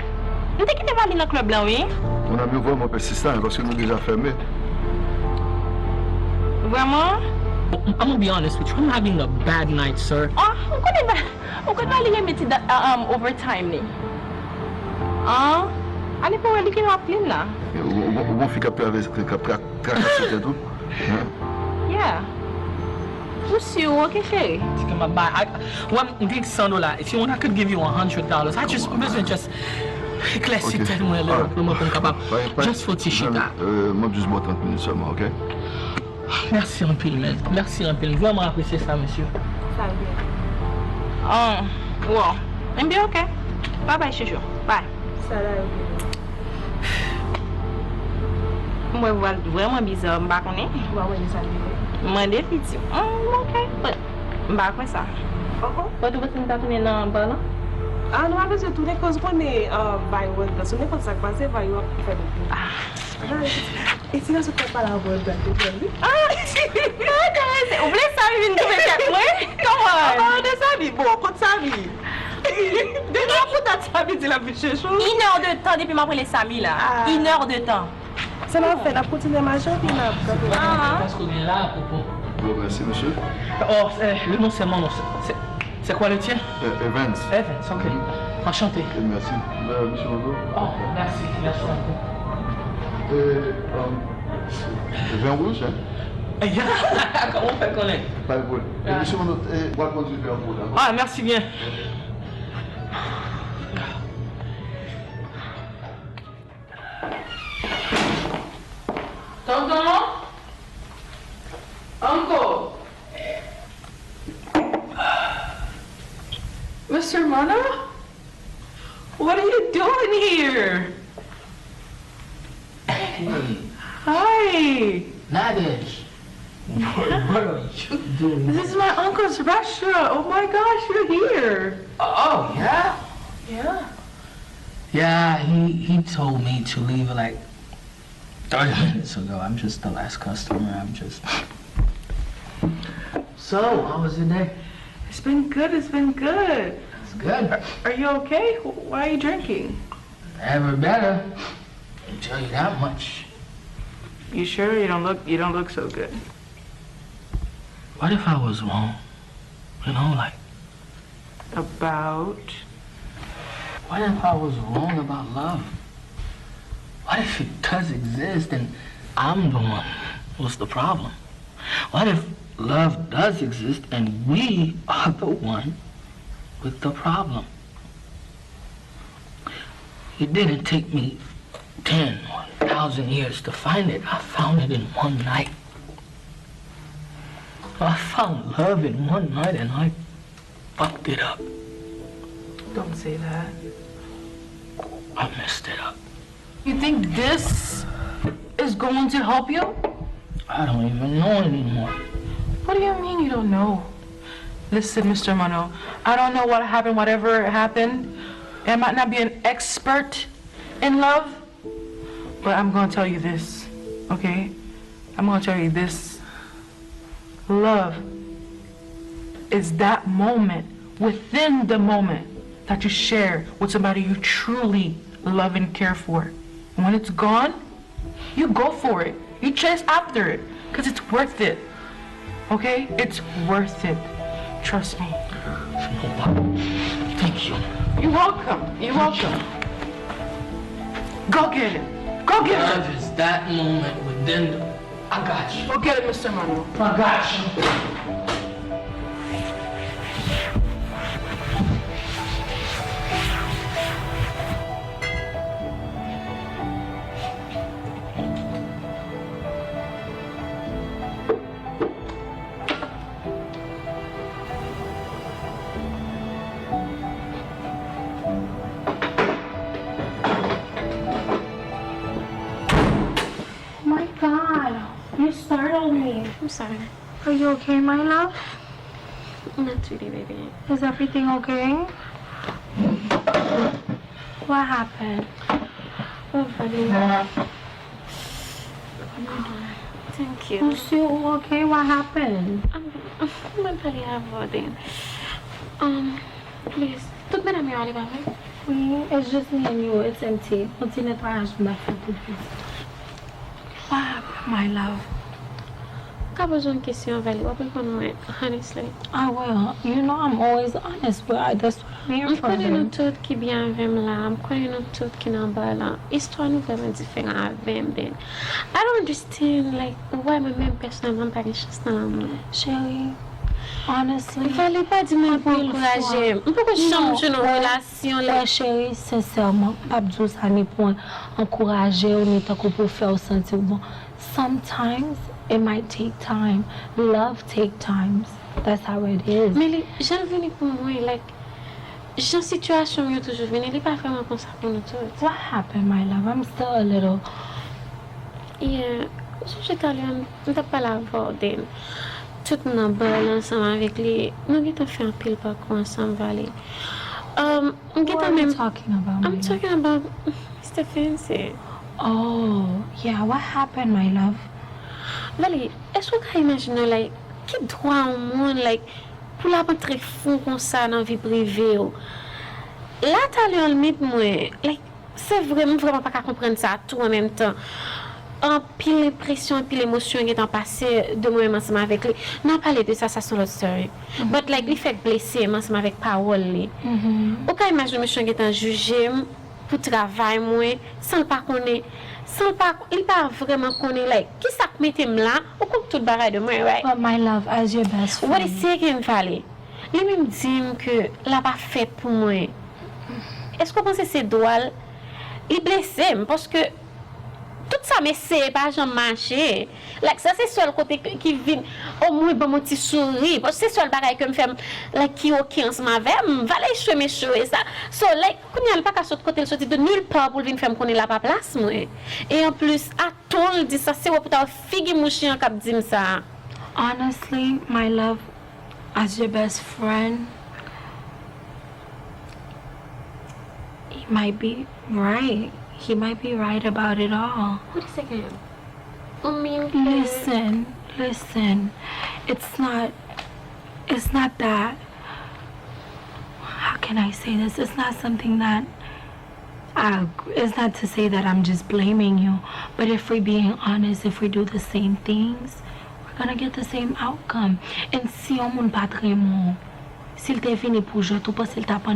Nous t'es quitté Vali dans le club là, oui? On a mieux vraiment persistant parce que nous déjà fermés. Vraiment? I'm gonna be honest with you. I'm having a bad night, sir. Ah, on connaît pas les métiers overtime ni. Allez pour aller qui rappeler là. Ou bon fi kap tracasser tout. Yeah. Who's you? Okay, chérie. Take my buy. I'm getting $100. If you want, I could give you $100. I just éclaircir tellement le capable. Juste faut t-shirt. Moi juste boire 30 minutes seulement, ok? Merci un peu, man. Merci un peu. Vraiment apprécier ça, monsieur. Ça va. Well, I'm be okay. Bye bye, Chouchou. Bye. Ça va. Moi, vraiment bizarre. Je ne connais pas. Moi, je suis ok. Mais je ne connais pas ça. Pourquoi tu veux tourner dans le ballon? Ah non, parce que tout les causes qu'on est violent, parce que quand ça passe, violent fait et si là, je ne pas la voix de Vous voulez ça, une nouvelle tête, oui? Comment? Ah, de ça, bon, quand ça vit. Déjà, pour ta vie, tu l'as vu chez nous. 1 heure de temps depuis m'après les Sami là. 1 heure de temps. Ça m'a fait la poutine de ma chambre, Parce qu'on est là à propos. Bon, merci, monsieur. Oh, le nom, c'est mon nom. C'est quoi le tien? Evans. Evans, ok. Enchanté. Merci. Monsieur Manno. Oh, merci beaucoup. Vin rouge, hein? Comment on fait connaître? Pas de problème. Monsieur Manno, bois conduire vin rouge, d'accord? Ah, merci bien. Tonton? Uncle? Mr. Manno? What are you doing here? Hi. Nadesh. What are you doing? This is my uncle's restaurant. Oh my gosh, you're here. Oh, yeah? Yeah. Yeah, he told me to leave like 30 minutes ago. I'm just the last customer. So, how was your day? It's been good. It's been good. It's good. Are you okay? Why are you drinking? Never better. I can tell you that much. You sure? You don't look so good. What if I was wrong? You know, like... About? What if I was wrong about love? What if it does exist and I'm the one who's the problem? What if love does exist and we are the one with the problem? It didn't take me 10 or 1,000 years to find it. I found it in one night. I found love in one night and I fucked it up. Don't say that. I messed it up. You think this is going to help you? I don't even know anymore. What do you mean you don't know? Listen, Mr. Manno, I don't know what happened, whatever happened. I might not be an expert in love, but I'm going to tell you this, okay? I'm going to tell you this. Love is that moment, within the moment, that you share with somebody you truly love and care for. And when it's gone, you go for it. You chase after it, because it's worth it, okay? It's worth it. Trust me. Thank you. You're welcome. You're welcome. Go get it. Go get it. Love is that moment within the... I got you. Go get it, Mr. Manno. I got you. You startled me. I'm sorry. Are you okay, my love? Not really, baby. Is everything okay? What happened? Oh, funny. Thank you. Is you okay? What happened? I'm mentally avoiding. Please, tout bien ami arrive avec? Oui, it's just me and you. It's empty. Continue nettoyage de ma photo, please. What happened, my love? I pose une question, Vali. What will you honestly? I will. You know, I'm always honest, but that's what I'm here for. Je connais nous toutes qui bien avec là. Je connais nous toutes qui n'en bas là. Histoire nous vraiment différente avec ben. I don't understand like why moi-même personnellement pas de chance dans l'amour. Chérie, honestly. Il fallait pas dire moi pour encourager. Pourquoi changer nos relations là? Chérie, sincèrement, Abdou ça n'est point encourager ou n'est pas pour faire sentir bon. Sometimes it might take time. Love take times. That's how it is. Mais j'en venais pour moi like j'ai situation yo toujours venir, il pas vraiment comme ça pour nous tous. What happened, my love? I'm still a little. Yeah, je t'allais on t'a pas la voir tout nos balles ensemble avec lui. Nous avons fait un pile parcours ensemble, Valley. What are you talking about? I'm talking about Mr. Fancy. Oh, yeah. What happened, my love? Valley, est-ce que tu peux imaginer, like, qui droit au monde, like, pour la très fou comme ça dans la vie privée? Là, tu as le moi, like, c'est vraiment pas qu'à comprendre ça tout en même temps. En pile l'impression, pile l'émotion qui est en passé de moi-même ensemble avec lui. Non, parler de ça, c'est l'autre story. But like, il fait blesser ensemble avec parole. Aucun imagine monsieur qui est en jugé pour travail moi, sans le pas connaître, il pas vraiment connaître like qui ça mettait là, ou comme tout barrage de moi, right? But my love, as your best friend. What is saying, Valley? Lui même dit que l'a pas fait pour moi. Est-ce que vous pensez c'est droit? Il blessé parce que tout ça mais c'est pas jamais marché. Like ça c'est seul côté qui vient au moins bon mon petit sourire parce que c'est seul bagage que me fait like qui OK ensemble avec va les jouer mes choses ça. So like qu'on y a pas qu'à sortir côté sortir de nulle part pour venir faire me connaître la pas place moi. Et en plus à tout dit ça c'est pour ta figue mouchi en cap dit ça. Honestly, my love, as your best friend, he might be right. He might be right about it all. Wait a second. I mean, listen. It's not that. How can I say this? It's not something that. It's not to say that I'm just blaming you. But if we're being honest, if we do the same things, we're gonna get the same outcome. And si on moun patrimoine, s'il t'est fini pour jouer, tout parce qu'il t'a pas,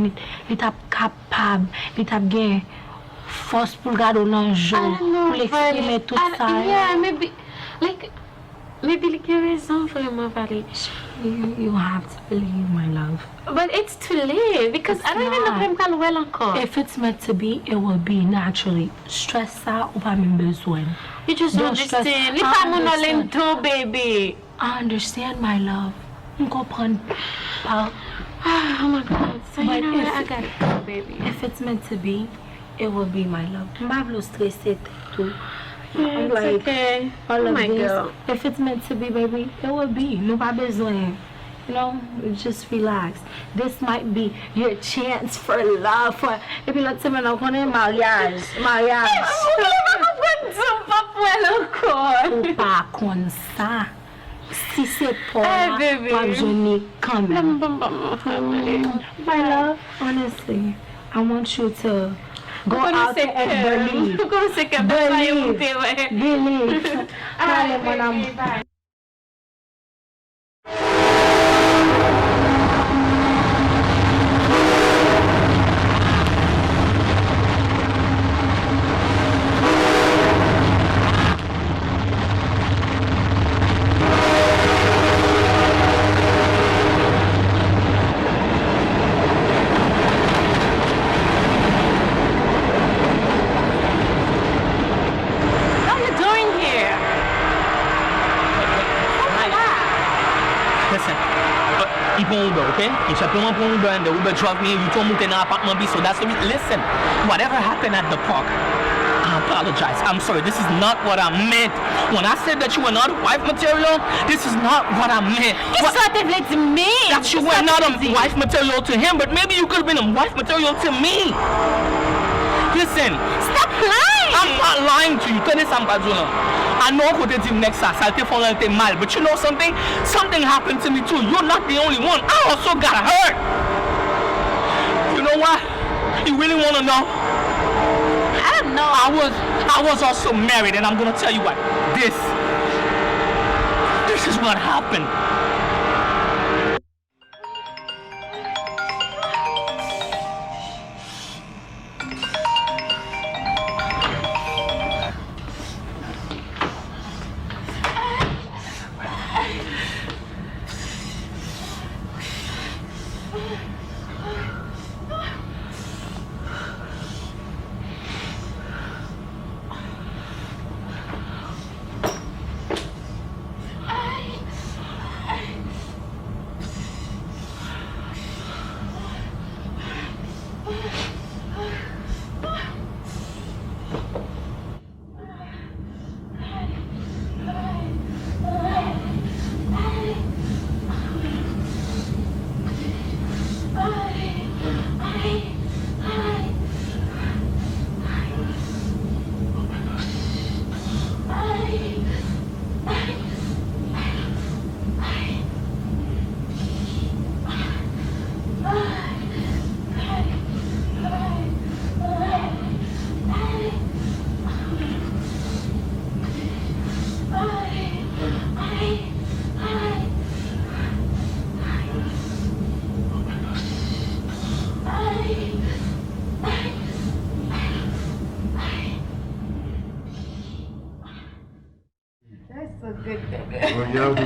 il t'a capable, il t'a gagné. Force pour garder l'enjeu, pour l'exprimer tout ça. Yeah, maybe like you raison vraiment, Valley. You have to believe, my love. But it's too late because I don't even know him call well encore. If it's meant to be, it will be naturally. Stress ça ou pas même besoin. You just don't understand. Pas mon olem tout, baby. I understand, my love. Je comprends pas. Oh my God. So you know what? I got it, baby. If it's meant to be, it will be, my love. I'm not stressed too. I'm like, okay. All of my this. girl. If it's meant to be, baby, it will be. No pas besoin. You know, just relax. This might be your chance for love. For if you let someone know, mariage. Ou pas comme ça. Si c'est pour moi, je n'ai quand même. My love, honestly, I want you to go out there and believe. Believe. Allez, mon amour. Okay? You simplement pour Uber and the Uber drove me. You told me to apartment B, so that's the reason. Listen, whatever happened at the park, I apologize. I'm sorry. This is not what I meant. When I said that you were not wife material, this is not what I meant. That you were not a wife material to him, but maybe you could have been a wife material to me. Listen. Stop lying. I'm not lying to you. Tenez ça m'padjoula. I know who they did next ça te font l'être mal, but you know something? Something happened to me too. You're not the only one. I also got hurt. You know what? You really want to know? I don't know. I was also married, and I'm gonna tell you what. This This is what happened.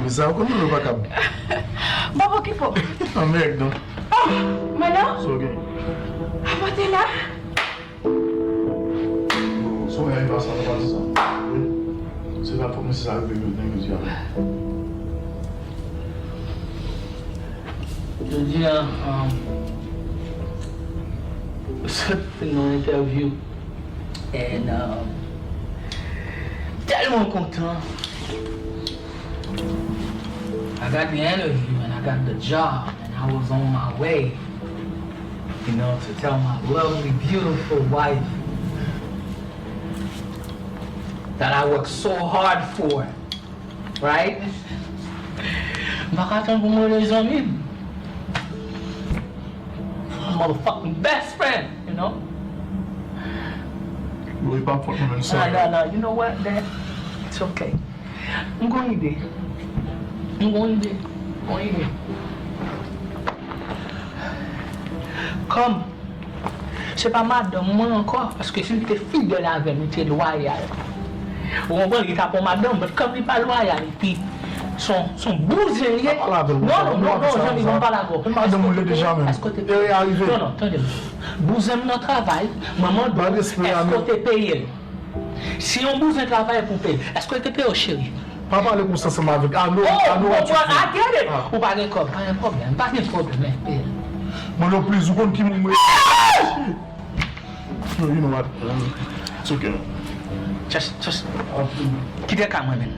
Bisa ako nung ba kam? Babo kipo. Amek no. Manno? So okay. Amatela. So aí passa a passa. Você vai para começar a ver o negócio já. Dia, c'était une interview et tellement content. I got the interview and I got the job and I was on my way, you know, to tell my lovely, beautiful wife that I worked so hard for, right? Baka mo les amis. Motherfucking best friend, you know? No, you know what, Dad? It's okay. I'm going there. Comme, c'est pas madame moi encore, parce que si tu es fille de la veine, tu es loyal. On va dire pour madame, mais comme il n'est pas loyal, et puis son bousin, non, j'en ai pas la voix. Madame, on l'a déjà même. Est-ce que tu es arrivé? Non, attendez. Bousin notre travail, maman doit, est-ce que tu es payé? Si on bousin travaille pour payer, est-ce que tu es payé, chérie? Pas parler comme ça avec Anno. I get it. Ou pas de problème, pas de problème. Moi non plus, vous qui m'ont. You know what? It's okay. Just keep your calm, man.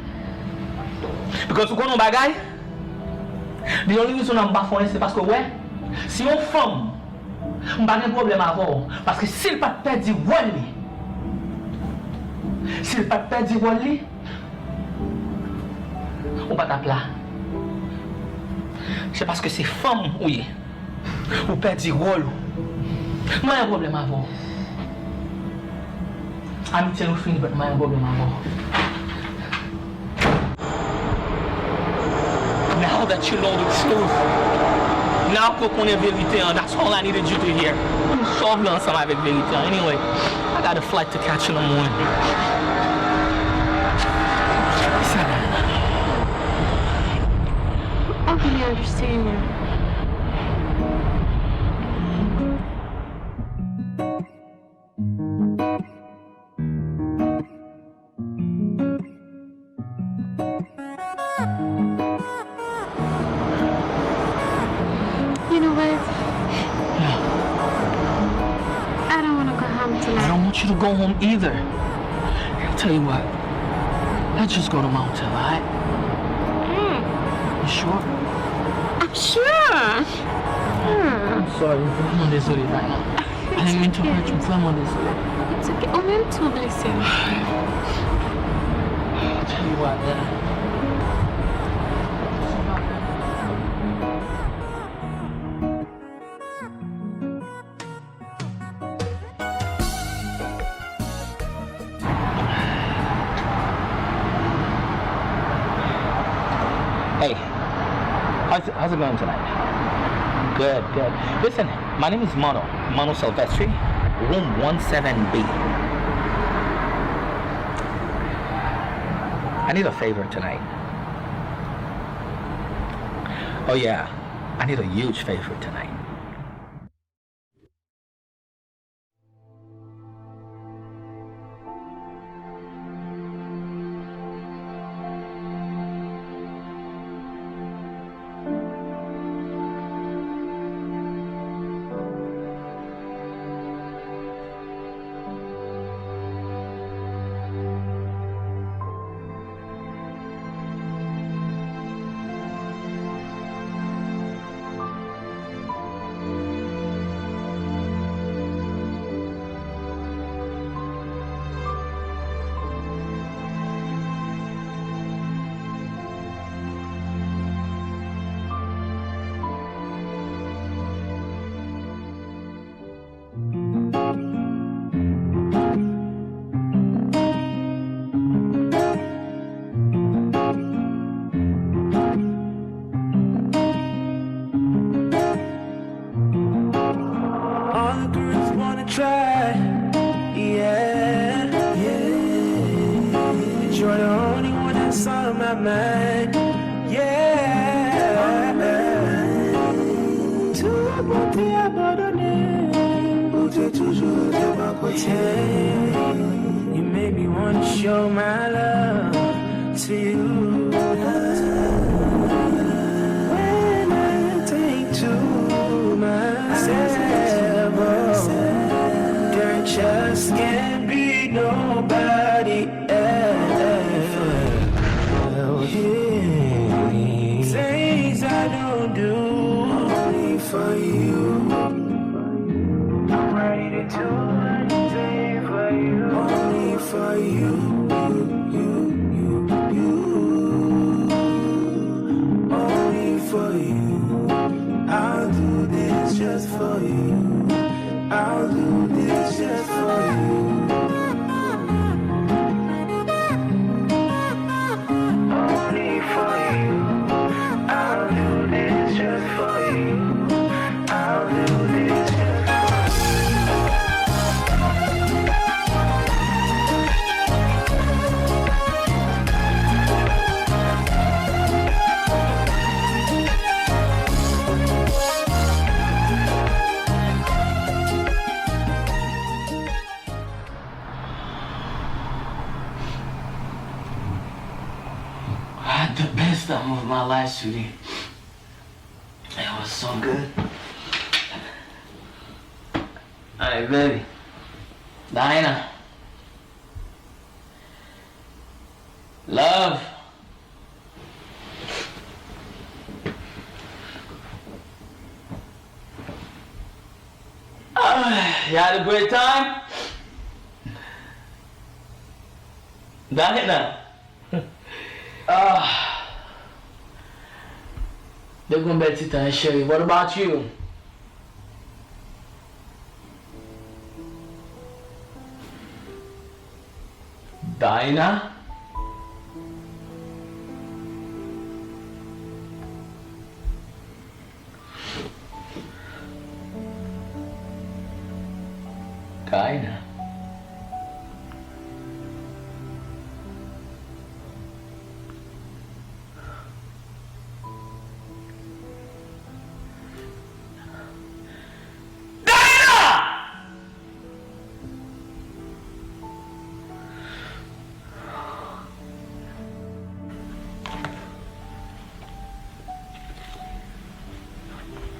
Because vous connaissez un bagage. The only reason I'm pas fondé, c'est parce que ouais, si on femme, on pas de problème avant, parce que s'il pas perdu Wally, on pas tape là. C'est parce que c'est femme, oui. Ou perdu rôle. Moi, un problème avant. Amitié nous finit, mais moi, un problème avant. Now that you know the truth, now qu'on connaît la vérité, that's all I needed you to hear. Sauve l'ensemble avec la vérité. Anyway, I got a flight to catch in the morning. I really understand you. You know what? Yeah. I don't want to go home tonight. I don't want you to go home either. I'll tell you what. Let's just go to motel, alright? You sure? I'm sure. I'm sorry, I'm vraiment désolé, Diana. I didn't mean to hurt you, I'm vraiment désolé. It's okay. On m'aime tout, blessé. I'll tell you what, Diana. How's it going tonight? Good, good. Listen, my name is Manno Silvestri, room 17B. I need a favor tonight. Oh yeah, I need a huge favor tonight. You made me want to show my love to you. When I think to myself, there just can't be nobody else. Things I don't do only for you. I'm ready to do anything for you. Only for you. Only for you. I'll do this just for you. I'll do this just for you. Only for you. I'll do this just for you. I'll do this just for you. I had the best time of my life, sweetie. It was so good. Alright, baby. Dinah. Love. You had a great time? Dinah. They're going back to Tita and Sherry. What about you? Dinah? Dinah?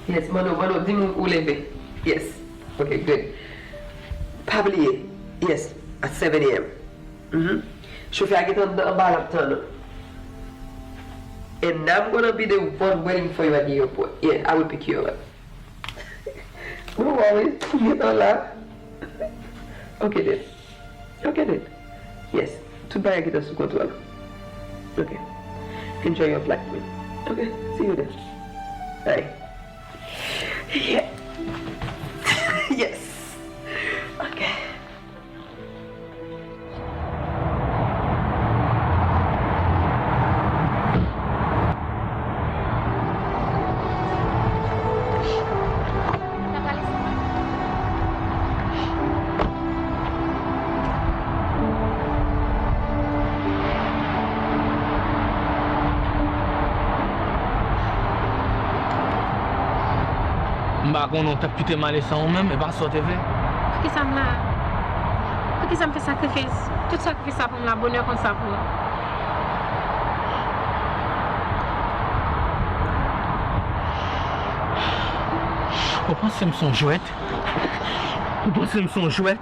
Yes, Manno, dis-moi où lever. Yes. Okay, good. Probably, yes, at 7 a.m. Chauffeur, I get on the bar up tunnel. And I'm gonna be the one waiting for you at the airport. Yeah, I will pick you up. No worries, get on that. Okay then. Okay then. Yes. Tout bas get sous control. Okay. Enjoy your flight, man. Okay, see you then. Bye. Yeah. Yes. Okay. Mba konon tap ki te male san ou même, et pas ça te fait. Pour qui ça me là? Pour qui ça me fait sacrifice? Tout sacrifice ça pour me la bonheur comme ça pour. Vous pensez que son jouet? Vous pensez que son jouet?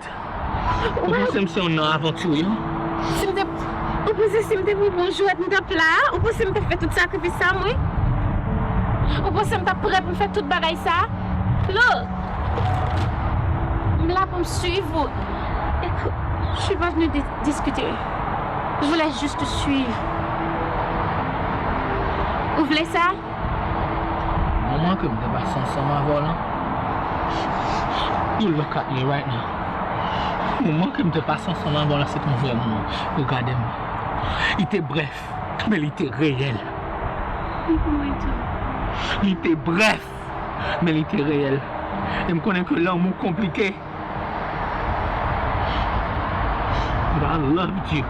Vous pensez que c'est une aventure? Vous pensez que c'est pour jouer dans plat? Vous pensez que je fais tout sacrifice ça, moi? Vous pensez que je suis prêt pour faire tout bagaille ça? Look! Je suis là pour me suivre. Écoute, je suis pas venue discuter. Je voulais juste te suivre. Vous voulez ça? Moment que je me dépasse ensemble avant là. You look at me right now. Moment que je me dépasse ensemble avant là, c'est ton vrai moment. Regardez-moi. Il était bref, mais il était réel. Il était bref, mais il était réel. Et je connais que l'amour compliqué. But I loved you.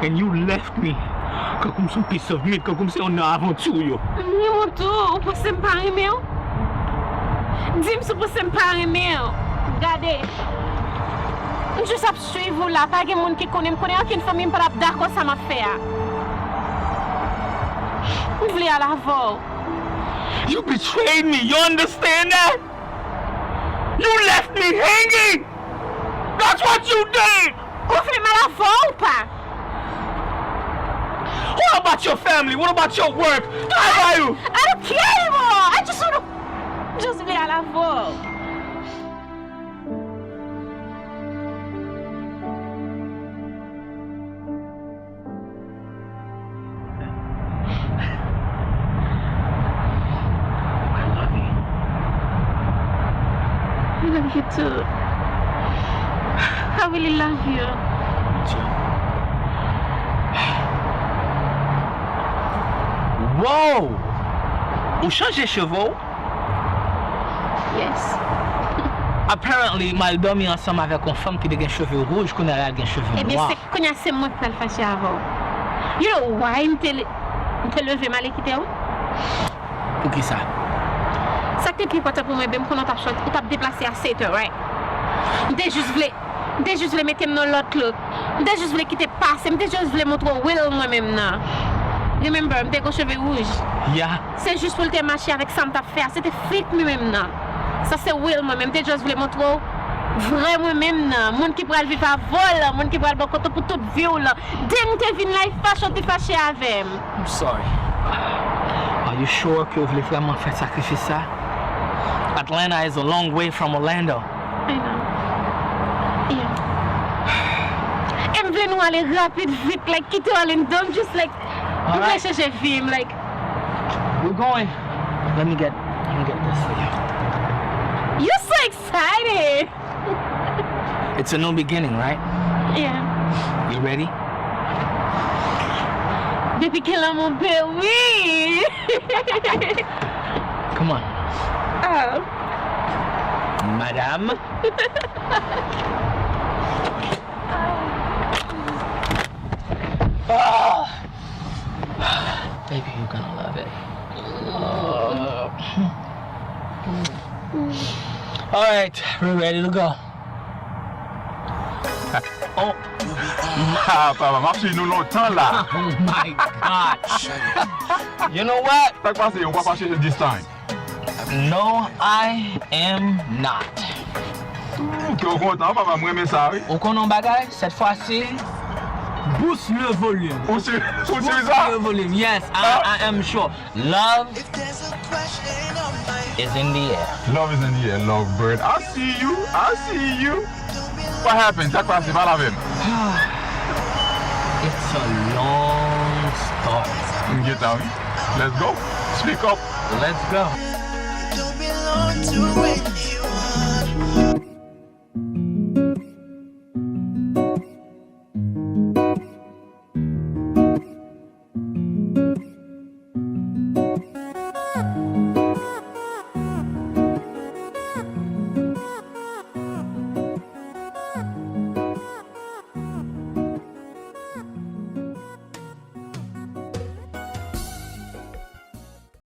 And you left me. Comme son piece of meat, comme c'est une aventure. Mais mon tour, vous pensez pas aimer? Dis-moi si vous pensez pas aimer. Regardez. Je suis suivre là, pas de monde qui connaît aucune famille pour d'accord ça m'a fait. Je voulais à la vol. You betrayed me, you understand that? You left me hanging! That's what you did! Vous voulez à la vol ou pas? What about your family? What about your work? How are you? I don't care anymore! I just want to... Just voulais à la vol. I love you too. I really love you. Wow! Ou changer chevaux? Yes. Apparently, mal dormi ensemble avec une femme qui a des cheveux rouges, qu'on a des cheveux noirs. Eh bien, c'est moi qui vais le fâcher avant. You know why je t'ai levé mal et quitté où? Pour qui ça? Ça qui est plus important pour moi, même quand on t'a déplacé à 7 heures, right? Je juste voulu mettre dans l'autre look. Je juste voulu quitter passer. Je juste voulu montrer Will moi-même. Remember, je suis cheveux rouges. Yeah. C'est juste pour te marcher avec ça, t'as fait. C'était fake moi-même. Ça c'est Will moi-même. Je juste voulu montrer vrai moi-même. Monde qui pourrait vivre à vol, monde qui pourrait le côté pour toute vie. Dès que tu viens là, il fâché avec. I'm sorry. Are you sure que vous voulez vraiment faire sacrifice ça? Atlanta is a long way from Orlando. I know. Yeah. Et je voulais nous aller rapide, vite, like, quitter Orlando, just like, we voulais chercher film, like. We're going. Let me get this for you. You're so excited. It's a new beginning, right? Yeah. You ready? Depuis qu'elle a mon père, oui. Come on. Oh. Madame. Oh. Baby, you're gonna love it. All right, we're ready to go. Oh. Ah, papa, marche nous longtemps là. Oh my God. You know what? T'as passé, on va passer this time. No, I am not. Tu es content, papa, moi mais ça, oui. Au konon bagay, cette fois-ci, boost le volume. Boost le volume, yes, I am sure. Love is in the air. Love is in the air, love bird. I see you. What happened? T'as passé, va la même. It's a long story. Get out. Let's go. Speak up. Let's go. Don't belong to wait.